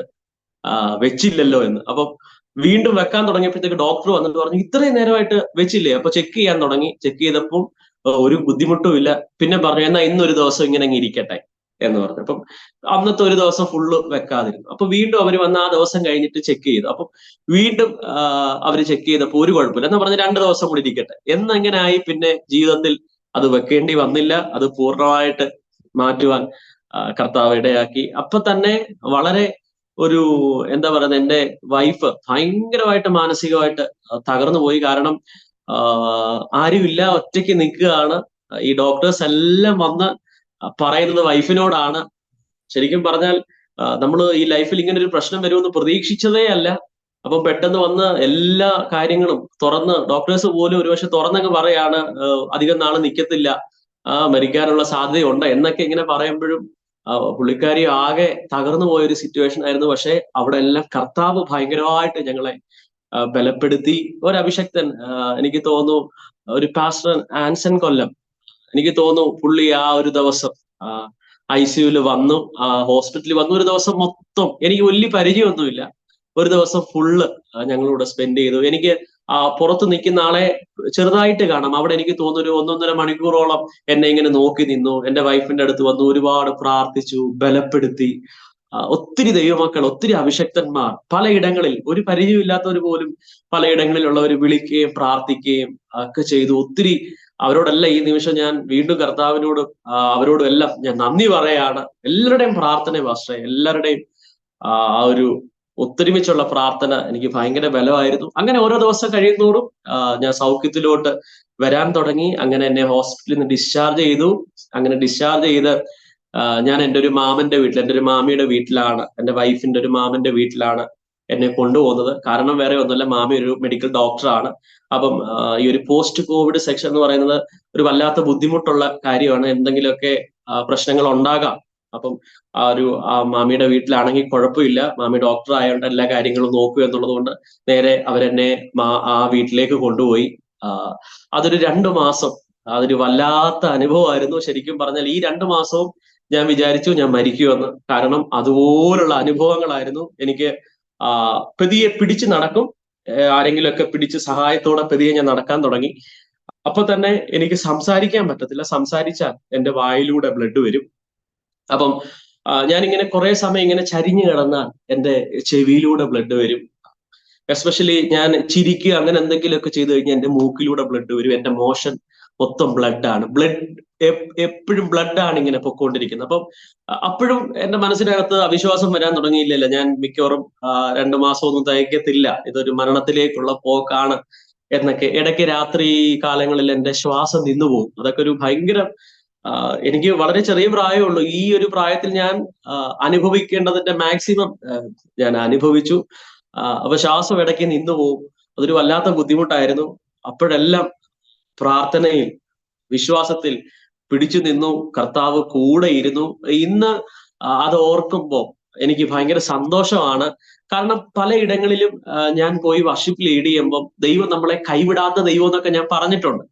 വെച്ചില്ലല്ലോ എന്ന്. അപ്പം വീണ്ടും വെക്കാൻ തുടങ്ങിയപ്പോഴത്തേക്ക് ഡോക്ടർ വന്നിട്ട് പറഞ്ഞു, ഇത്രയും നേരമായിട്ട് വെച്ചില്ലേ? അപ്പൊ ചെക്ക് ചെയ്യാൻ തുടങ്ങി. ചെക്ക് ചെയ്തപ്പോൾ ഒരു ബുദ്ധിമുട്ടും ഇല്ല. പിന്നെ പറഞ്ഞു, എന്നാ ഇന്നൊരു ദിവസം ഇങ്ങനെ ഇരിക്കട്ടെ എന്ന് പറഞ്ഞു. അപ്പം അന്നത്തെ ഒരു ദിവസം ഫുള്ള് വെക്കാതിരുന്നു. അപ്പൊ വീണ്ടും അവർ വന്ന് ആ ദിവസം കഴിഞ്ഞിട്ട് ചെക്ക് ചെയ്തു. അപ്പം വീണ്ടും അവർ ചെക്ക് ചെയ്തപ്പോൾ ഒരു കുഴപ്പമില്ല എന്ന് പറഞ്ഞ് 2 ദിവസം കൂടി ഇരിക്കട്ടെ എന്നെങ്ങനെയായി. പിന്നെ ജീവിതത്തിൽ അത് വെക്കേണ്ടി വന്നില്ല. അത് പൂർണ്ണമായിട്ട് മാറ്റുവാൻ കർത്താവ് ഇടയാക്കി. അപ്പൊ തന്നെ വളരെ എന്താ പറയുന്നത്, എന്റെ വൈഫ് ഭയങ്കരമായിട്ട് മാനസികമായിട്ട് തകർന്നു പോയി. കാരണം ആരുമില്ല, ഒറ്റയ്ക്ക് നിൽക്കുകയാണ്. ഈ ഡോക്ടേഴ്സ് എല്ലാം വന്ന് പറയുന്നത് വൈഫിനോടാണ്. ശരിക്കും പറഞ്ഞാൽ നമ്മൾ ഈ ലൈഫിൽ ഇങ്ങനെ ഒരു പ്രശ്നം വരുമെന്ന് പ്രതീക്ഷിച്ചതേ അല്ല. അപ്പം പെട്ടെന്ന് വന്ന് എല്ലാ കാര്യങ്ങളും തുറന്ന് ഡോക്ടേഴ്സ് പോലും ഒരുപക്ഷെ തുറന്നങ്ങ് പറയാണ്, അധികം നാൾ നിൽക്കത്തില്ല, മരിക്കാനുള്ള സാധ്യതയുണ്ട് എന്നൊക്കെ ഇങ്ങനെ പറയുമ്പോഴും പുള്ളിക്കാരി ആകെ തകർന്നു പോയൊരു സിറ്റുവേഷൻ ആയിരുന്നു. പക്ഷെ അവിടെ എല്ലാം കർത്താവ് ഭയങ്കരമായിട്ട് ഞങ്ങളെ ബലപ്പെടുത്തി. ഒരഭിഷക്തൻ, എനിക്ക് തോന്നുന്നു ഒരു പാസ്റ്റർ ആൻസൺ കൊല്ലം, എനിക്ക് തോന്നുന്നു പുള്ളി ആ ഒരു ദിവസം ICUവിൽ വന്നു, ഹോസ്പിറ്റലിൽ വന്നു. ഒരു ദിവസം മൊത്തം, എനിക്ക് വലിയ പരിചയമൊന്നുമില്ല, ഒരു ദിവസം ഫുള്ള് ഞങ്ങളിവിടെ സ്പെൻഡ് ചെയ്തു. എനിക്ക് പുറത്ത് നിൽക്കുന്ന ആളെ ചെറുതായിട്ട് കാണാം. അവിടെ എനിക്ക് തോന്നുന്നു ഒരു 1.5 മണിക്കൂറോളം എന്നെ ഇങ്ങനെ നോക്കി നിന്നു. എന്റെ വൈഫിന്റെ അടുത്ത് വന്നു, ഒരുപാട് പ്രാർത്ഥിച്ചു, ബലപ്പെടുത്തി. ഒത്തിരി ദൈവമക്കൾ, ഒത്തിരി അഭിഷക്തന്മാർ പലയിടങ്ങളിൽ, ഒരു പരിചയമില്ലാത്തവർ പോലും പലയിടങ്ങളിലുള്ളവർ വിളിക്കുകയും പ്രാർത്ഥിക്കുകയും ഒക്കെ ചെയ്തു. ഒത്തിരി അവരോടെല്ലാം ഈ നിമിഷം ഞാൻ വീണ്ടും കർത്താവിനോടും അവരോടും എല്ലാം ഞാൻ നന്ദി പറയാണ്. എല്ലാവരുടെയും പ്രാർത്ഥന പാസ്റ്ററെ, എല്ലാവരുടെയും ആ ഒരു ഒത്തൊരുമിച്ചുള്ള പ്രാർത്ഥന എനിക്ക് ഭയങ്കര ബലമായിരുന്നു. അങ്ങനെ ഓരോ ദിവസം കഴിയുന്നതോറും ഞാൻ സൗഖ്യത്തിലോട്ട് വരാൻ തുടങ്ങി. അങ്ങനെ എന്നെ ഹോസ്പിറ്റലിൽ നിന്ന് ഡിസ്ചാർജ് ചെയ്തു. അങ്ങനെ ഡിസ്ചാർജ് ചെയ്ത് ഞാൻ എൻ്റെ ഒരു മാമന്റെ വീട്ടിൽ, എൻ്റെ ഒരു മാമിയുടെ വീട്ടിലാണ്, എൻ്റെ വൈഫിന്റെ ഒരു മാമന്റെ വീട്ടിലാണ് എന്നെ കൊണ്ടുപോകുന്നത്. കാരണം വേറെ ഒന്നുമല്ല, മാമി ഒരു മെഡിക്കൽ ഡോക്ടറാണ്. അപ്പം ഈ ഒരു പോസ്റ്റ് കോവിഡ് സെക്ഷൻ എന്ന് പറയുന്നത് ഒരു വല്ലാത്ത ബുദ്ധിമുട്ടുള്ള കാര്യമാണ്. എന്തെങ്കിലുമൊക്കെ പ്രശ്നങ്ങൾ ഉണ്ടാകാം. അപ്പം മാമിയുടെ വീട്ടിലാണെങ്കിൽ കുഴപ്പമില്ല, മാമി ഡോക്ടർ ആയതുകൊണ്ട് എല്ലാ കാര്യങ്ങളും നോക്കൂ എന്നുള്ളത് കൊണ്ട് നേരെ അവരെന്നെ ആ വീട്ടിലേക്ക് കൊണ്ടുപോയി. അതൊരു 2 മാസം അതൊരു വല്ലാത്ത അനുഭവമായിരുന്നു. ശരിക്കും പറഞ്ഞാൽ ഈ 2 മാസവും ഞാൻ വിചാരിച്ചു ഞാൻ മരിക്കുമെന്ന്. കാരണം അതുപോലുള്ള അനുഭവങ്ങളായിരുന്നു. എനിക്ക് പതിയെ പിടിച്ച് നടക്കും, ആരെങ്കിലുമൊക്കെ പിടിച്ച് സഹായത്തോടെ പതിയെ ഞാൻ നടക്കാൻ തുടങ്ങി. അപ്പൊ തന്നെ എനിക്ക് സംസാരിക്കാൻ പറ്റത്തില്ല. സംസാരിച്ചാൽ എൻ്റെ വായിലൂടെ ബ്ലഡ് വരും. അപ്പം ഞാനിങ്ങനെ കുറെ സമയം ഇങ്ങനെ ചരിഞ്ഞു കിടന്നാൽ എൻ്റെ ചെവിയിലൂടെ ബ്ലഡ് വരും. എസ്പെഷ്യലി ഞാൻ ചിരിക്കുക അങ്ങനെ എന്തെങ്കിലുമൊക്കെ ചെയ്തു കഴിഞ്ഞാൽ എൻ്റെ മൂക്കിലൂടെ ബ്ലഡ് വരും. എൻ്റെ മോഷൻ മൊത്തം ബ്ലഡാണ്. എപ്പോഴും ബ്ലഡാണ് ഇങ്ങനെ പൊക്കോണ്ടിരിക്കുന്നത്. അപ്പം അപ്പോഴും എൻ്റെ മനസ്സിനകത്ത് അവിശ്വാസം വരാൻ തുടങ്ങിയില്ലല്ലോ, ഞാൻ മിക്കവാറും 2 മാസമൊന്നും തികക്കത്തില്ല, ഇതൊരു മരണത്തിലേക്കുള്ള പോക്കാണ് എന്നൊക്കെ. ഇടയ്ക്ക് രാത്രി കാലങ്ങളിൽ എൻ്റെ ശ്വാസം നിന്നുപോകും. അതൊക്കെ ഒരു ഭയങ്കര, എനിക്ക് വളരെ ചെറിയ പ്രായമുള്ളൂ. ഈ ഒരു പ്രായത്തിൽ ഞാൻ അനുഭവിക്കേണ്ടതിന്റെ മാക്സിമം ഞാൻ അനുഭവിച്ചു. അപ്പൊ ശ്വാസം ഇടയ്ക്ക് നിന്നുപോകും. അതൊരു വല്ലാത്ത ബുദ്ധിമുട്ടായിരുന്നു. അപ്പോഴെല്ലാം പ്രാർത്ഥനയിൽ, വിശ്വാസത്തിൽ പിടിച്ചു നിന്നു. കർത്താവ് കൂടെ ഇരുന്നു. ഇന്ന് അത് ഓർക്കുമ്പോൾ എനിക്ക് ഭയങ്കര സന്തോഷമാണ്. കാരണം പലയിടങ്ങളിലും ഞാൻ പോയി വർഷിപ്പ് ലീഡ് ചെയ്യുമ്പം ദൈവം നമ്മളെ കൈവിടാത്ത ദൈവം എന്നൊക്കെ ഞാൻ പറഞ്ഞിട്ടുണ്ട്.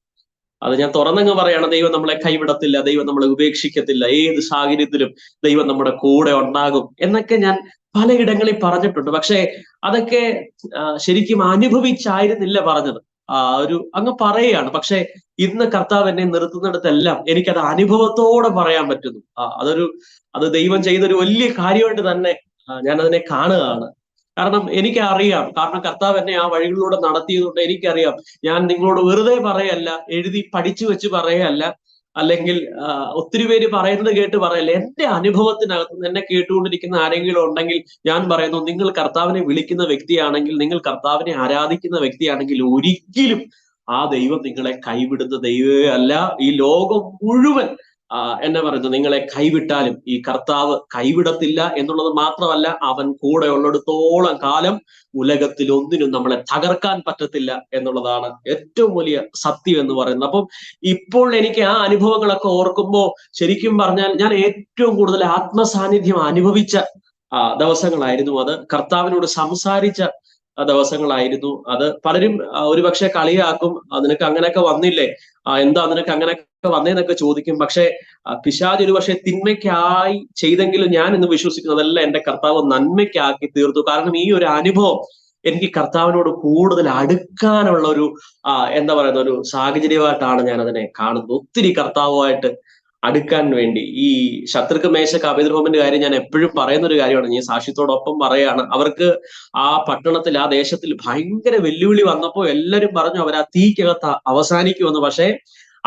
അത് ഞാൻ തുറന്നങ്ങ് പറയാണ്, ദൈവം നമ്മളെ കൈവിടത്തില്ല, ദൈവം നമ്മളെ ഉപേക്ഷിക്കത്തില്ല, ഏത് സാഹചര്യത്തിലും ദൈവം നമ്മുടെ കൂടെ ഉണ്ടാകും എന്നൊക്കെ ഞാൻ പലയിടങ്ങളിൽ പറഞ്ഞിട്ടുണ്ട്. പക്ഷെ അതൊക്കെ ശരിക്കും അനുഭവിച്ചായിരുന്നില്ല പറഞ്ഞത്. അങ്ങ് പറയുകയാണ്. പക്ഷെ ഇന്ന് കർത്താവ് എന്നെ നിർത്തുന്നിടത്തെല്ലാം എനിക്കത് അനുഭവത്തോടെ പറയാൻ പറ്റുന്നു. അത് ദൈവം ചെയ്തൊരു വലിയ കാര്യമായിട്ട് തന്നെ ഞാൻ അതിനെ കാണുകയാണ്. കാരണം എനിക്കറിയാം, കാരണം കർത്താവ് എന്നെ ആ വഴികളിലൂടെ നടത്തിയതുകൊണ്ട് എനിക്കറിയാം. ഞാൻ നിങ്ങളോട് വെറുതെ പറയല്ല, എഴുതി പഠിച്ചു വെച്ച് പറയല്ല, അല്ലെങ്കിൽ ഒത്തിരി പേര് പറയുന്നത് കേട്ട് പറയല്ല. എന്റെ അനുഭവത്തിനകത്ത് എന്നെ കേട്ടുകൊണ്ടിരിക്കുന്ന ആരെങ്കിലും ഉണ്ടെങ്കിൽ ഞാൻ പറയുന്നു, നിങ്ങൾ കർത്താവിനെ വിളിക്കുന്ന വ്യക്തിയാണെങ്കിൽ, നിങ്ങൾ കർത്താവിനെ ആരാധിക്കുന്ന വ്യക്തിയാണെങ്കിൽ ഒരിക്കലും ആ ദൈവം നിങ്ങളെ കൈവിടുന്ന ദൈവമേ അല്ല. ഈ ലോകം മുഴുവൻ എന്നെ പറയുന്നു, നിങ്ങളെ കൈവിട്ടാലും ഈ കർത്താവ് കൈവിടത്തില്ല എന്നുള്ളത് മാത്രമല്ല, അവൻ കൂടെ ഉള്ളിടത്തോളം കാലം ഉലകത്തിൽ ഒന്നിനും നമ്മളെ തകർക്കാൻ പറ്റത്തില്ല എന്നുള്ളതാണ് ഏറ്റവും വലിയ സത്യം എന്ന് പറയുന്നത്. അപ്പം ഇപ്പോൾ എനിക്ക് ആ അനുഭവങ്ങളൊക്കെ ഓർക്കുമ്പോൾ ശരിക്കും പറഞ്ഞാൽ ഞാൻ ഏറ്റവും കൂടുതൽ ആത്മസാന്നിധ്യം അനുഭവിച്ച ദിവസങ്ങളായിരുന്നു അത്. കർത്താവിനോട് സംസാരിച്ച ദിവസങ്ങളായിരുന്നു അത്. പലരും ഒരുപക്ഷെ കളിയാക്കും, നിനക്ക് അങ്ങനെയൊക്കെ വന്നില്ലേ, എന്താ നിനക്ക് അങ്ങനെയൊക്കെ വന്നേന്നൊക്കെ ചോദിക്കും. പക്ഷെ പിശാച് ഒരുപക്ഷെ തിന്മയ്ക്കായി ചെയ്തെങ്കിലും ഞാൻ ഇന്ന് വിശ്വസിക്കുന്നതല്ല, എന്റെ കർത്താവ് നന്മയ്ക്കാക്കി തീർത്തു. കാരണം ഈ ഒരു അനുഭവം എനിക്ക് കർത്താവിനോട് കൂടുതൽ അടുക്കാനുള്ള ഒരു എന്താ പറയുന്ന ഒരു സാഹചര്യമായിട്ടാണ് ഞാൻ അതിനെ കാണുന്നത്. ഒത്തിരി കർത്താവുമായിട്ട് അടുക്കാൻ വേണ്ടി. ഈ ശത്രുക്ക് മേശക്ക് അബേദ്രോമിന്റെ കാര്യം ഞാൻ എപ്പോഴും പറയുന്ന ഒരു കാര്യമാണ്, ഞാൻ സാക്ഷ്യത്തോടൊപ്പം പറയാണ്. അവർക്ക് ആ പട്ടണത്തിൽ, ആ ദേശത്തിൽ ഭയങ്കര വെല്ലുവിളി വന്നപ്പോൾ എല്ലാവരും പറഞ്ഞു അവർ ആ തീക്കകത്ത് അവസാനിക്കുമെന്ന്. പക്ഷേ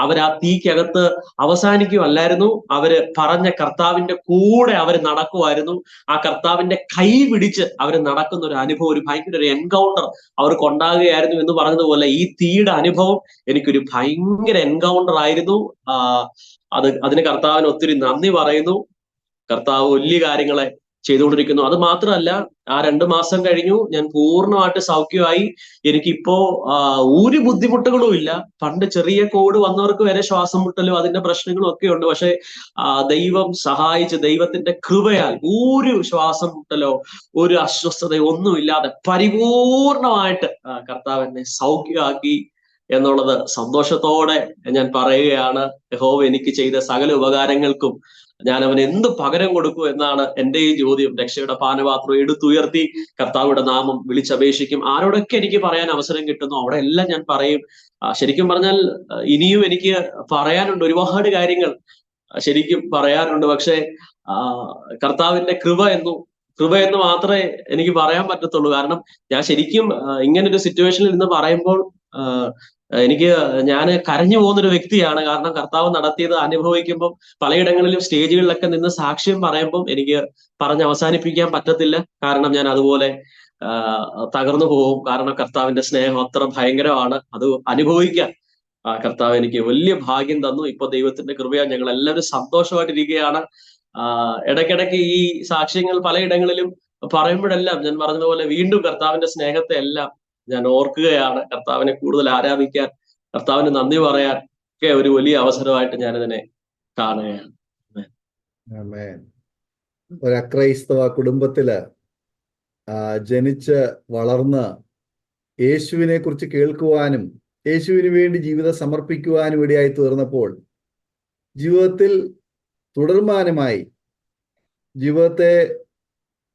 അവർ ആ തീക്കകത്ത് അവസാനിക്കുമല്ലായിരുന്നു. അവര് പറഞ്ഞ കർത്താവിന്റെ കൂടെ അവർ നടക്കുമായിരുന്നു. ആ കർത്താവിന്റെ കൈ പിടിച്ച് അവർ നടക്കുന്ന ഒരു അനുഭവം, ഒരു ഭയങ്കര ഒരു എൻകൗണ്ടർ അവർക്ക് ഉണ്ടാകുകയായിരുന്നു. എന്ന് പറഞ്ഞതുപോലെ ഈ തീയുടെ അനുഭവം എനിക്കൊരു ഭയങ്കര എൻകൗണ്ടർ ആയിരുന്നു. അതിന് കർത്താവിന് ഒത്തിരി നന്ദി പറയുന്നു. കർത്താവ് വലിയ കാര്യങ്ങളെ ചെയ്തുകൊണ്ടിരിക്കുന്നു. അത് മാത്രമല്ല, ആ 2 മാസം കഴിഞ്ഞു, ഞാൻ പൂർണ്ണമായിട്ട് സൗഖ്യമായി. എനിക്കിപ്പോ ഒരു ബുദ്ധിമുട്ടുകളും ഇല്ല. പണ്ട് ചെറിയ കോവിഡ് വന്നവർക്ക് വരെ ശ്വാസം മുട്ടലും അതിന്റെ പ്രശ്നങ്ങളും ഒക്കെ ഉണ്ട്. പക്ഷെ ദൈവം സഹായിച്ച്, ദൈവത്തിന്റെ കൃപയാൽ ഒരു ശ്വാസം മുട്ടലോ ഒരു അസ്വസ്ഥതയോ ഒന്നുമില്ലാതെ പരിപൂർണമായിട്ട് കർത്താവ് എന്നെ സൗഖ്യമാക്കി എന്നുള്ളത് സന്തോഷത്തോടെ ഞാൻ പറയുകയാണ്. യഹോവ എനിക്ക് ചെയ്ത സകല ഉപകാരങ്ങൾക്കും ഞാൻ അവന് എന്ത് പകരം കൊടുക്കും എന്നാണ് എൻ്റെ ഈ ചോദ്യം. രക്ഷയുടെ പാനപാത്രം എടുത്തുയർത്തി കർത്താവിടെ നാമം വിളിച്ചപേക്ഷിക്കും. ആരോടൊക്കെ എനിക്ക് പറയാൻ അവസരം കിട്ടുന്നു അവിടെ എല്ലാം ഞാൻ പറയും. ശരിക്കും പറഞ്ഞാൽ ഇനിയും എനിക്ക് പറയാനുണ്ട്, ഒരുപാട് കാര്യങ്ങൾ ശരിക്കും പറയാനുണ്ട്. പക്ഷെ കർത്താവിന്റെ കൃപ എന്ന് മാത്രമേ എനിക്ക് പറയാൻ പറ്റത്തുള്ളൂ. കാരണം ഞാൻ ശരിക്കും ഇങ്ങനൊരു സിറ്റുവേഷനിൽ നിന്ന് പറയുമ്പോൾ ഞാൻ കരഞ്ഞു പോകുന്നൊരു വ്യക്തിയാണ്. കാരണം കർത്താവ് നടത്തിയത് അനുഭവിക്കുമ്പോൾ പലയിടങ്ങളിലും സ്റ്റേജുകളിലൊക്കെ നിന്ന് സാക്ഷ്യം പറയുമ്പോൾ എനിക്ക് പറഞ്ഞ് അവസാനിപ്പിക്കാൻ പറ്റത്തില്ല. കാരണം ഞാൻ അതുപോലെ തകർന്നു പോകും. കാരണം കർത്താവിന്റെ സ്നേഹം അത്ര ഭയങ്കരമാണ്. അത് അനുഭവിക്കാൻ കർത്താവ് എനിക്ക് വലിയ ഭാഗ്യം തന്നു. ഇപ്പൊ ദൈവത്തിന്റെ കൃപയാൽ ഞങ്ങൾ എല്ലാവരും സന്തോഷമായിട്ടിരിക്കുകയാണ്. ഇടയ്ക്കിടയ്ക്ക് ഈ സാക്ഷ്യങ്ങൾ പലയിടങ്ങളിലും പറയുമ്പോഴെല്ലാം ഞാൻ പറഞ്ഞതുപോലെ വീണ്ടും കർത്താവിന്റെ സ്നേഹത്തെ എല്ലാം ഞാൻ ഓർക്കുകയാണ്. കർത്താവിനെ കൂടുതൽ ആരാധിക്കാൻ, കർത്താവിന് നന്ദി പറയാൻ ഒക്കെ ഒരു വലിയ അവസരമായിട്ട് ഞാനിതിനെ കാണുകയാണ്. ഒരു അക്രൈസ്തവ കുടുംബത്തില് ജനിച്ച് വളർന്ന് യേശുവിനെ കുറിച്ച് കേൾക്കുവാനും യേശുവിന് വേണ്ടി ജീവിതം സമർപ്പിക്കുവാനും ഇടയായി തീർന്നപ്പോൾ ജീവിതത്തിൽ തുടർമാനമായി ജീവിതത്തെ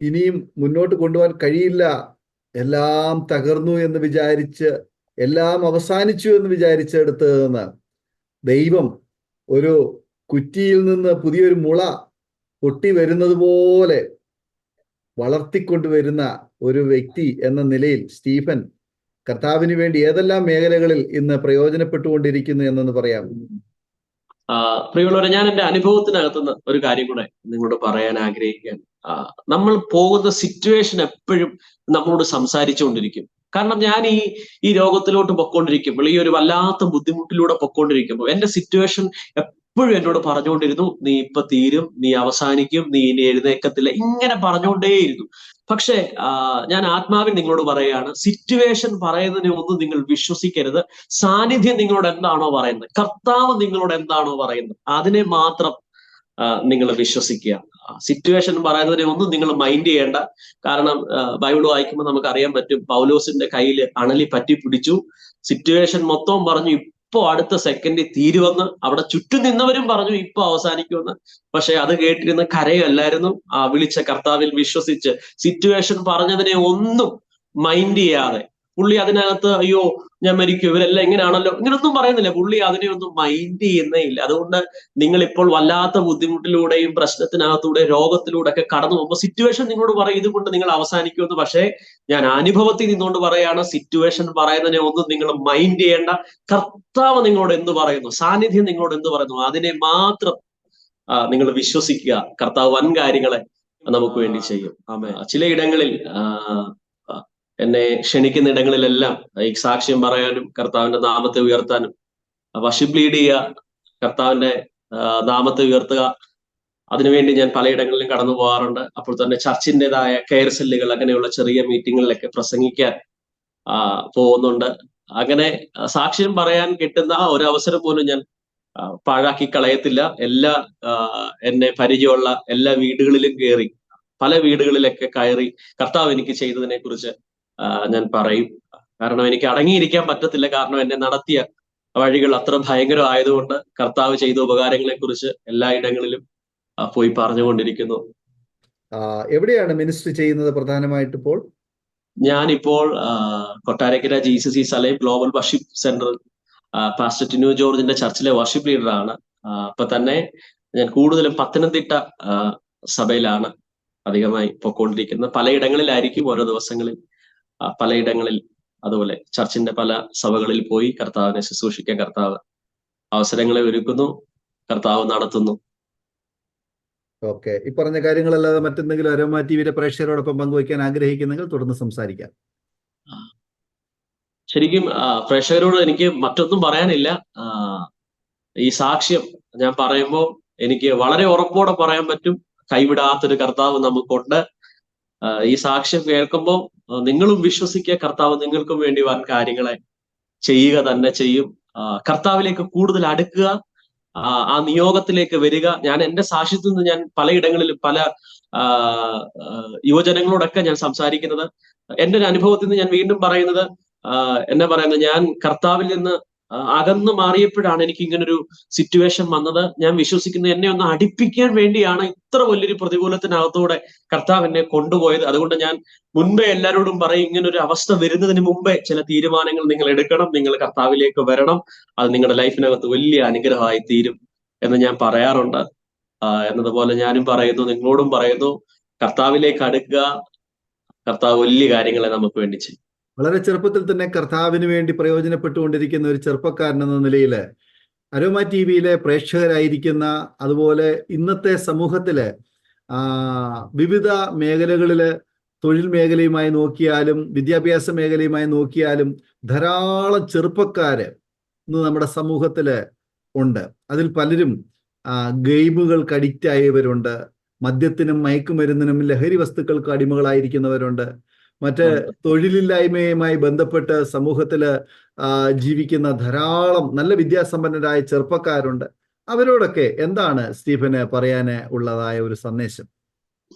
ഇനിയും മുന്നോട്ട് കൊണ്ടുപോകാൻ കഴിയില്ല, എല്ലാം തകർന്നു എന്ന് വിചാരിച്ച്, എല്ലാം അവസാനിച്ചു എന്ന് വിചാരിച്ചെടുത്ത് നിന്ന് ദൈവം ഒരു കുറ്റിയിൽ നിന്ന് പുതിയൊരു മുള പൊട്ടി വരുന്നത് പോലെ വളർത്തിക്കൊണ്ടുവരുന്ന ഒരു വ്യക്തി എന്ന നിലയിൽ സ്റ്റീഫൻ കർത്താവിന് വേണ്ടി ഏതെല്ലാം മേഖലകളിൽ ഇന്ന് പ്രയോജനപ്പെട്ടുകൊണ്ടിരിക്കുന്നു എന്നൊന്ന് പറയാം. പ്രിയമുള്ളവരെ, ഞാൻ എൻ്റെ അനുഭവത്തിനകത്തുനിന്ന് ഒരു കാര്യം കൂടെ നിങ്ങളോട് പറയാൻ ആഗ്രഹിക്കുകയാണ്. നമ്മൾ പോകുന്ന സിറ്റുവേഷൻ എപ്പോഴും നമ്മളോട് സംസാരിച്ചുകൊണ്ടിരിക്കും. കാരണം ഞാൻ ഈ രോഗത്തിലോട്ട് പൊക്കോണ്ടിരിക്കുമ്പോൾ, ഈ ഒരു വല്ലാത്ത ബുദ്ധിമുട്ടിലൂടെ പൊക്കോണ്ടിരിക്കുമ്പോൾ എൻ്റെ സിറ്റുവേഷൻ എപ്പോഴും എന്നോട് പറഞ്ഞുകൊണ്ടിരുന്നു, നീ ഇപ്പൊ തീരും, നീ അവസാനിക്കും, നീ ഇനി എഴുന്നേക്കത്തില്ല, ഇങ്ങനെ പറഞ്ഞുകൊണ്ടേയിരുന്നു. പക്ഷെ ഞാൻ ആത്മാവിൽ നിങ്ങളോട് പറയുകയാണ്, സിറ്റുവേഷൻ പറയുന്നതിനെ ഒന്നും നിങ്ങൾ വിശ്വസിക്കരുത്. സാന്നിധ്യം നിങ്ങളോട് എന്താണോ പറയുന്നത്, കർത്താവ് നിങ്ങളോട് എന്താണോ പറയുന്നത്, അതിനെ മാത്രം നിങ്ങൾ വിശ്വസിക്കുക. സിറ്റുവേഷൻ പറയുന്നതിനെ ഒന്നും നിങ്ങൾ മൈൻഡ് ചെയ്യേണ്ട. കാരണം ബൈബിൾ വായിക്കുമ്പോൾ നമുക്ക് അറിയാൻ പറ്റും, പൗലോസിന്റെ കയ്യിൽ അണലി പറ്റിപ്പിടിച്ചു, സിറ്റുവേഷൻ മൊത്തം പറഞ്ഞു ഇപ്പൊ അടുത്ത സെക്കൻഡിൽ തീരുവെന്ന്. അവിടെ ചുറ്റും നിന്നവരും പറഞ്ഞു ഇപ്പൊ അവസാനിക്കുമെന്ന്. പക്ഷെ അത് കേട്ടിരുന്ന കരയല്ലായിരുന്നു. വിളിച്ച കർത്താവിൽ വിശ്വസിച്ച് സിറ്റുവേഷൻ പറഞ്ഞതിനെ ഒന്നും മൈൻഡ് ചെയ്യാതെ പുള്ളി അതിനകത്ത് അയ്യോ ഞാൻ മരിക്കും, ഇവരെല്ലാം ഇങ്ങനെയാണല്ലോ, ഇങ്ങനൊന്നും പറയുന്നില്ല. പുള്ളി അതിനെ ഒന്നും മൈൻഡ് ചെയ്യുന്നേ ഇല്ല. അതുകൊണ്ട് നിങ്ങൾ ഇപ്പോൾ വല്ലാത്ത ബുദ്ധിമുട്ടിലൂടെയും പ്രശ്നത്തിനകത്തൂടെ രോഗത്തിലൂടെ ഒക്കെ കടന്നു പോകുമ്പോൾ സിറ്റുവേഷൻ നിങ്ങളോട് പറയും ഇതുകൊണ്ട് നിങ്ങൾ അവസാനിക്കുമെന്ന്. പക്ഷേ ഞാൻ അനുഭവത്തിൽ നിന്നുകൊണ്ട് പറയാണ്, സിറ്റുവേഷൻ പറയുന്നതിനെ ഒന്നും നിങ്ങൾ മൈൻഡ് ചെയ്യേണ്ട. കർത്താവ് നിങ്ങളോട് എന്ത് പറയുന്നു, സാന്നിധ്യം നിങ്ങളോട് എന്ത് പറയുന്നു, അതിനെ മാത്രം നിങ്ങൾ വിശ്വസിക്കുക. കർത്താവ് വൻ കാര്യങ്ങളെ നമുക്ക് വേണ്ടി ചെയ്യും. ചിലയിടങ്ങളിൽ എന്നെ ക്ഷണിക്കുന്ന ഇടങ്ങളിലെല്ലാം ഈ സാക്ഷ്യം പറയാനും കർത്താവിന്റെ നാമത്തെ ഉയർത്താനും, വർഷിപ്പ് ലീഡ് ചെയ്യുക, കർത്താവിന്റെ നാമത്തെ ഉയർത്തുക, അതിനുവേണ്ടി ഞാൻ പലയിടങ്ങളിലും കടന്നു പോകാറുണ്ട്. അപ്പോൾ തന്നെ ചർച്ചിൻ്റെതായ കെയർ സെല്ലുകൾ, അങ്ങനെയുള്ള ചെറിയ മീറ്റിങ്ങുകളിലൊക്കെ പ്രസംഗിക്കാൻ പോകുന്നുണ്ട്. അങ്ങനെ സാക്ഷ്യം പറയാൻ കിട്ടുന്ന ഒരു അവസരം പോലും ഞാൻ പാഴാക്കി കളയത്തില്ല. എന്നെ പരിചയമുള്ള എല്ലാ വീടുകളിലും കയറി, പല വീടുകളിലൊക്കെ കയറി കർത്താവ് എനിക്ക് ചെയ്തതിനെ കുറിച്ച് ഞാൻ പറയും. കാരണം എനിക്ക് അടങ്ങിയിരിക്കാൻ പറ്റത്തില്ല. കാരണം എന്നെ നടത്തിയ വഴികൾ അത്ര ഭയങ്കരമായതുകൊണ്ട് കർത്താവ് ചെയ്ത ഉപകാരങ്ങളെ കുറിച്ച് എല്ലായിടങ്ങളിലും പോയി പറഞ്ഞുകൊണ്ടിരിക്കുന്നു. എവിടെയാണ് മിനിസ്ട്രി ചെയ്യുന്നത് പ്രധാനമായിട്ട് ഇപ്പോൾ? ഞാനിപ്പോൾ കൊട്ടാരക്കര GCC സലൈം global worship centre pastor Tinu ജോർജിന്റെ ചർച്ചിലെ വർഷിപ്പ് ലീഡറാണ്. അപ്പൊ തന്നെ ഞാൻ കൂടുതലും പത്തനംതിട്ട സഭയിലാണ് അധികമായി പൊക്കോണ്ടിരിക്കുന്നത്. പലയിടങ്ങളിലായിരിക്കും ഓരോ ദിവസങ്ങളിൽ, പലയിടങ്ങളിൽ അതുപോലെ ചർച്ചിന്റെ പല സഭകളിൽ പോയി കർത്താവിനെ ശുശ്രൂഷിക്കാൻ കർത്താവ് അവസരങ്ങളെ ഒരുക്കുന്നു, കർത്താവ് നടത്തുന്നു. ഓക്കെ, ഈ പറഞ്ഞ കാര്യങ്ങളല്ലാതെ മറ്റെന്തെങ്കിലും അരോമ ടിവിയുടെ പ്രേക്ഷകരോടൊപ്പം പങ്കുവയ്ക്കാൻ ആഗ്രഹിക്കുന്നെങ്കിൽ തുടർന്ന് സംസാരിക്കാം. ശരിക്കും പ്രേക്ഷകരോട് എനിക്ക് മറ്റൊന്നും പറയാനില്ല. ആ, ഈ സാക്ഷ്യം ഞാൻ പറയുമ്പോൾ എനിക്ക് വളരെ ഉറപ്പോടെ പറയാൻ പറ്റും, കൈവിടാത്തൊരു കർത്താവ് നമുക്കുണ്ട്. ഈ സാക്ഷ്യം കേൾക്കുമ്പോൾ നിങ്ങളും വിശ്വസിക്കുക, കർത്താവ് നിങ്ങൾക്കും വേണ്ടി വൻ കാര്യങ്ങളെ ചെയ്യുക തന്നെ ചെയ്യും. കർത്താവിലേക്ക് കൂടുതൽ അടുക്കുക, ആ നിയോഗത്തിലേക്ക് വരിക. ഞാൻ എന്റെ സാക്ഷ്യത്തിൽ നിന്ന് ഞാൻ പലയിടങ്ങളിലും പല ആ, യുവജനങ്ങളോടൊക്കെ ഞാൻ സംസാരിക്കുന്നത്, എന്റെ ഒരു അനുഭവത്തിൽ നിന്ന് ഞാൻ വീണ്ടും പറയുന്നത്, എന്നെ പറയുന്നത്, ഞാൻ കർത്താവിൽ നിന്ന് അകന്നു മാറിയപ്പോഴാണ് എനിക്ക് ഇങ്ങനൊരു സിറ്റുവേഷൻ വന്നത്. ഞാൻ വിശ്വസിക്കുന്നത് എന്നെ ഒന്ന് അടുപ്പിക്കാൻ വേണ്ടിയാണ് ഇത്ര വലിയൊരു പ്രതികൂലത്തിനകത്തൂടെ കർത്താവ് എന്നെ കൊണ്ടുപോയത്. അതുകൊണ്ട് ഞാൻ മുൻപേ എല്ലാവരോടും പറയും, ഇങ്ങനൊരു അവസ്ഥ വരുന്നതിന് മുമ്പേ ചില തീരുമാനങ്ങൾ നിങ്ങൾ എടുക്കണം, നിങ്ങൾ കർത്താവിലേക്ക് വരണം, അത് നിങ്ങളുടെ ലൈഫിനകത്ത് വലിയ അനുഗ്രഹമായി തീരും എന്ന് ഞാൻ പറയാറുണ്ട്. എന്നതുപോലെ ഞാനും പറയുന്നു, നിങ്ങളോടും പറയുന്നു, കർത്താവിലേക്ക് അടുക്കുക, കർത്താവ് വലിയ കാര്യങ്ങളെ നമുക്ക് വേണ്ടി ചെയ്യും. വളരെ ചെറുപ്പത്തിൽ തന്നെ കർത്താവിന് വേണ്ടി പ്രയോജനപ്പെട്ടുകൊണ്ടിരിക്കുന്ന ഒരു ചെറുപ്പക്കാരൻ എന്ന നിലയിൽ അരോമ ടിവിയിലെ പ്രേക്ഷകരായിരിക്കുന്ന, അതുപോലെ ഇന്നത്തെ സമൂഹത്തില് വിവിധ മേഖലകളില്, തൊഴിൽ മേഖലയുമായി നോക്കിയാലും വിദ്യാഭ്യാസ മേഖലയുമായി നോക്കിയാലും ധാരാളം ചെറുപ്പക്കാര് ഇന്ന് നമ്മുടെ സമൂഹത്തില് ഉണ്ട്. അതിൽ പലരും ഗെയിമുകൾക്ക് അഡിക്റ്റ് ആയവരുണ്ട്, മദ്യത്തിനും മയക്കുമരുന്നിനും ലഹരി വസ്തുക്കൾക്ക് അടിമകളായിരിക്കുന്നവരുണ്ട്, മറ്റ് തൊഴിലില്ലായ്മയുമായി ബന്ധപ്പെട്ട് സമൂഹത്തില് ജീവിക്കുന്ന ധാരാളം നല്ല വിദ്യാസമ്പന്നരായ ചെറുപ്പക്കാരുണ്ട്. അവരോടൊക്കെ എന്താണ് സ്റ്റീഫന് പറയാന് ഉള്ളതായ ഒരു സന്ദേശം?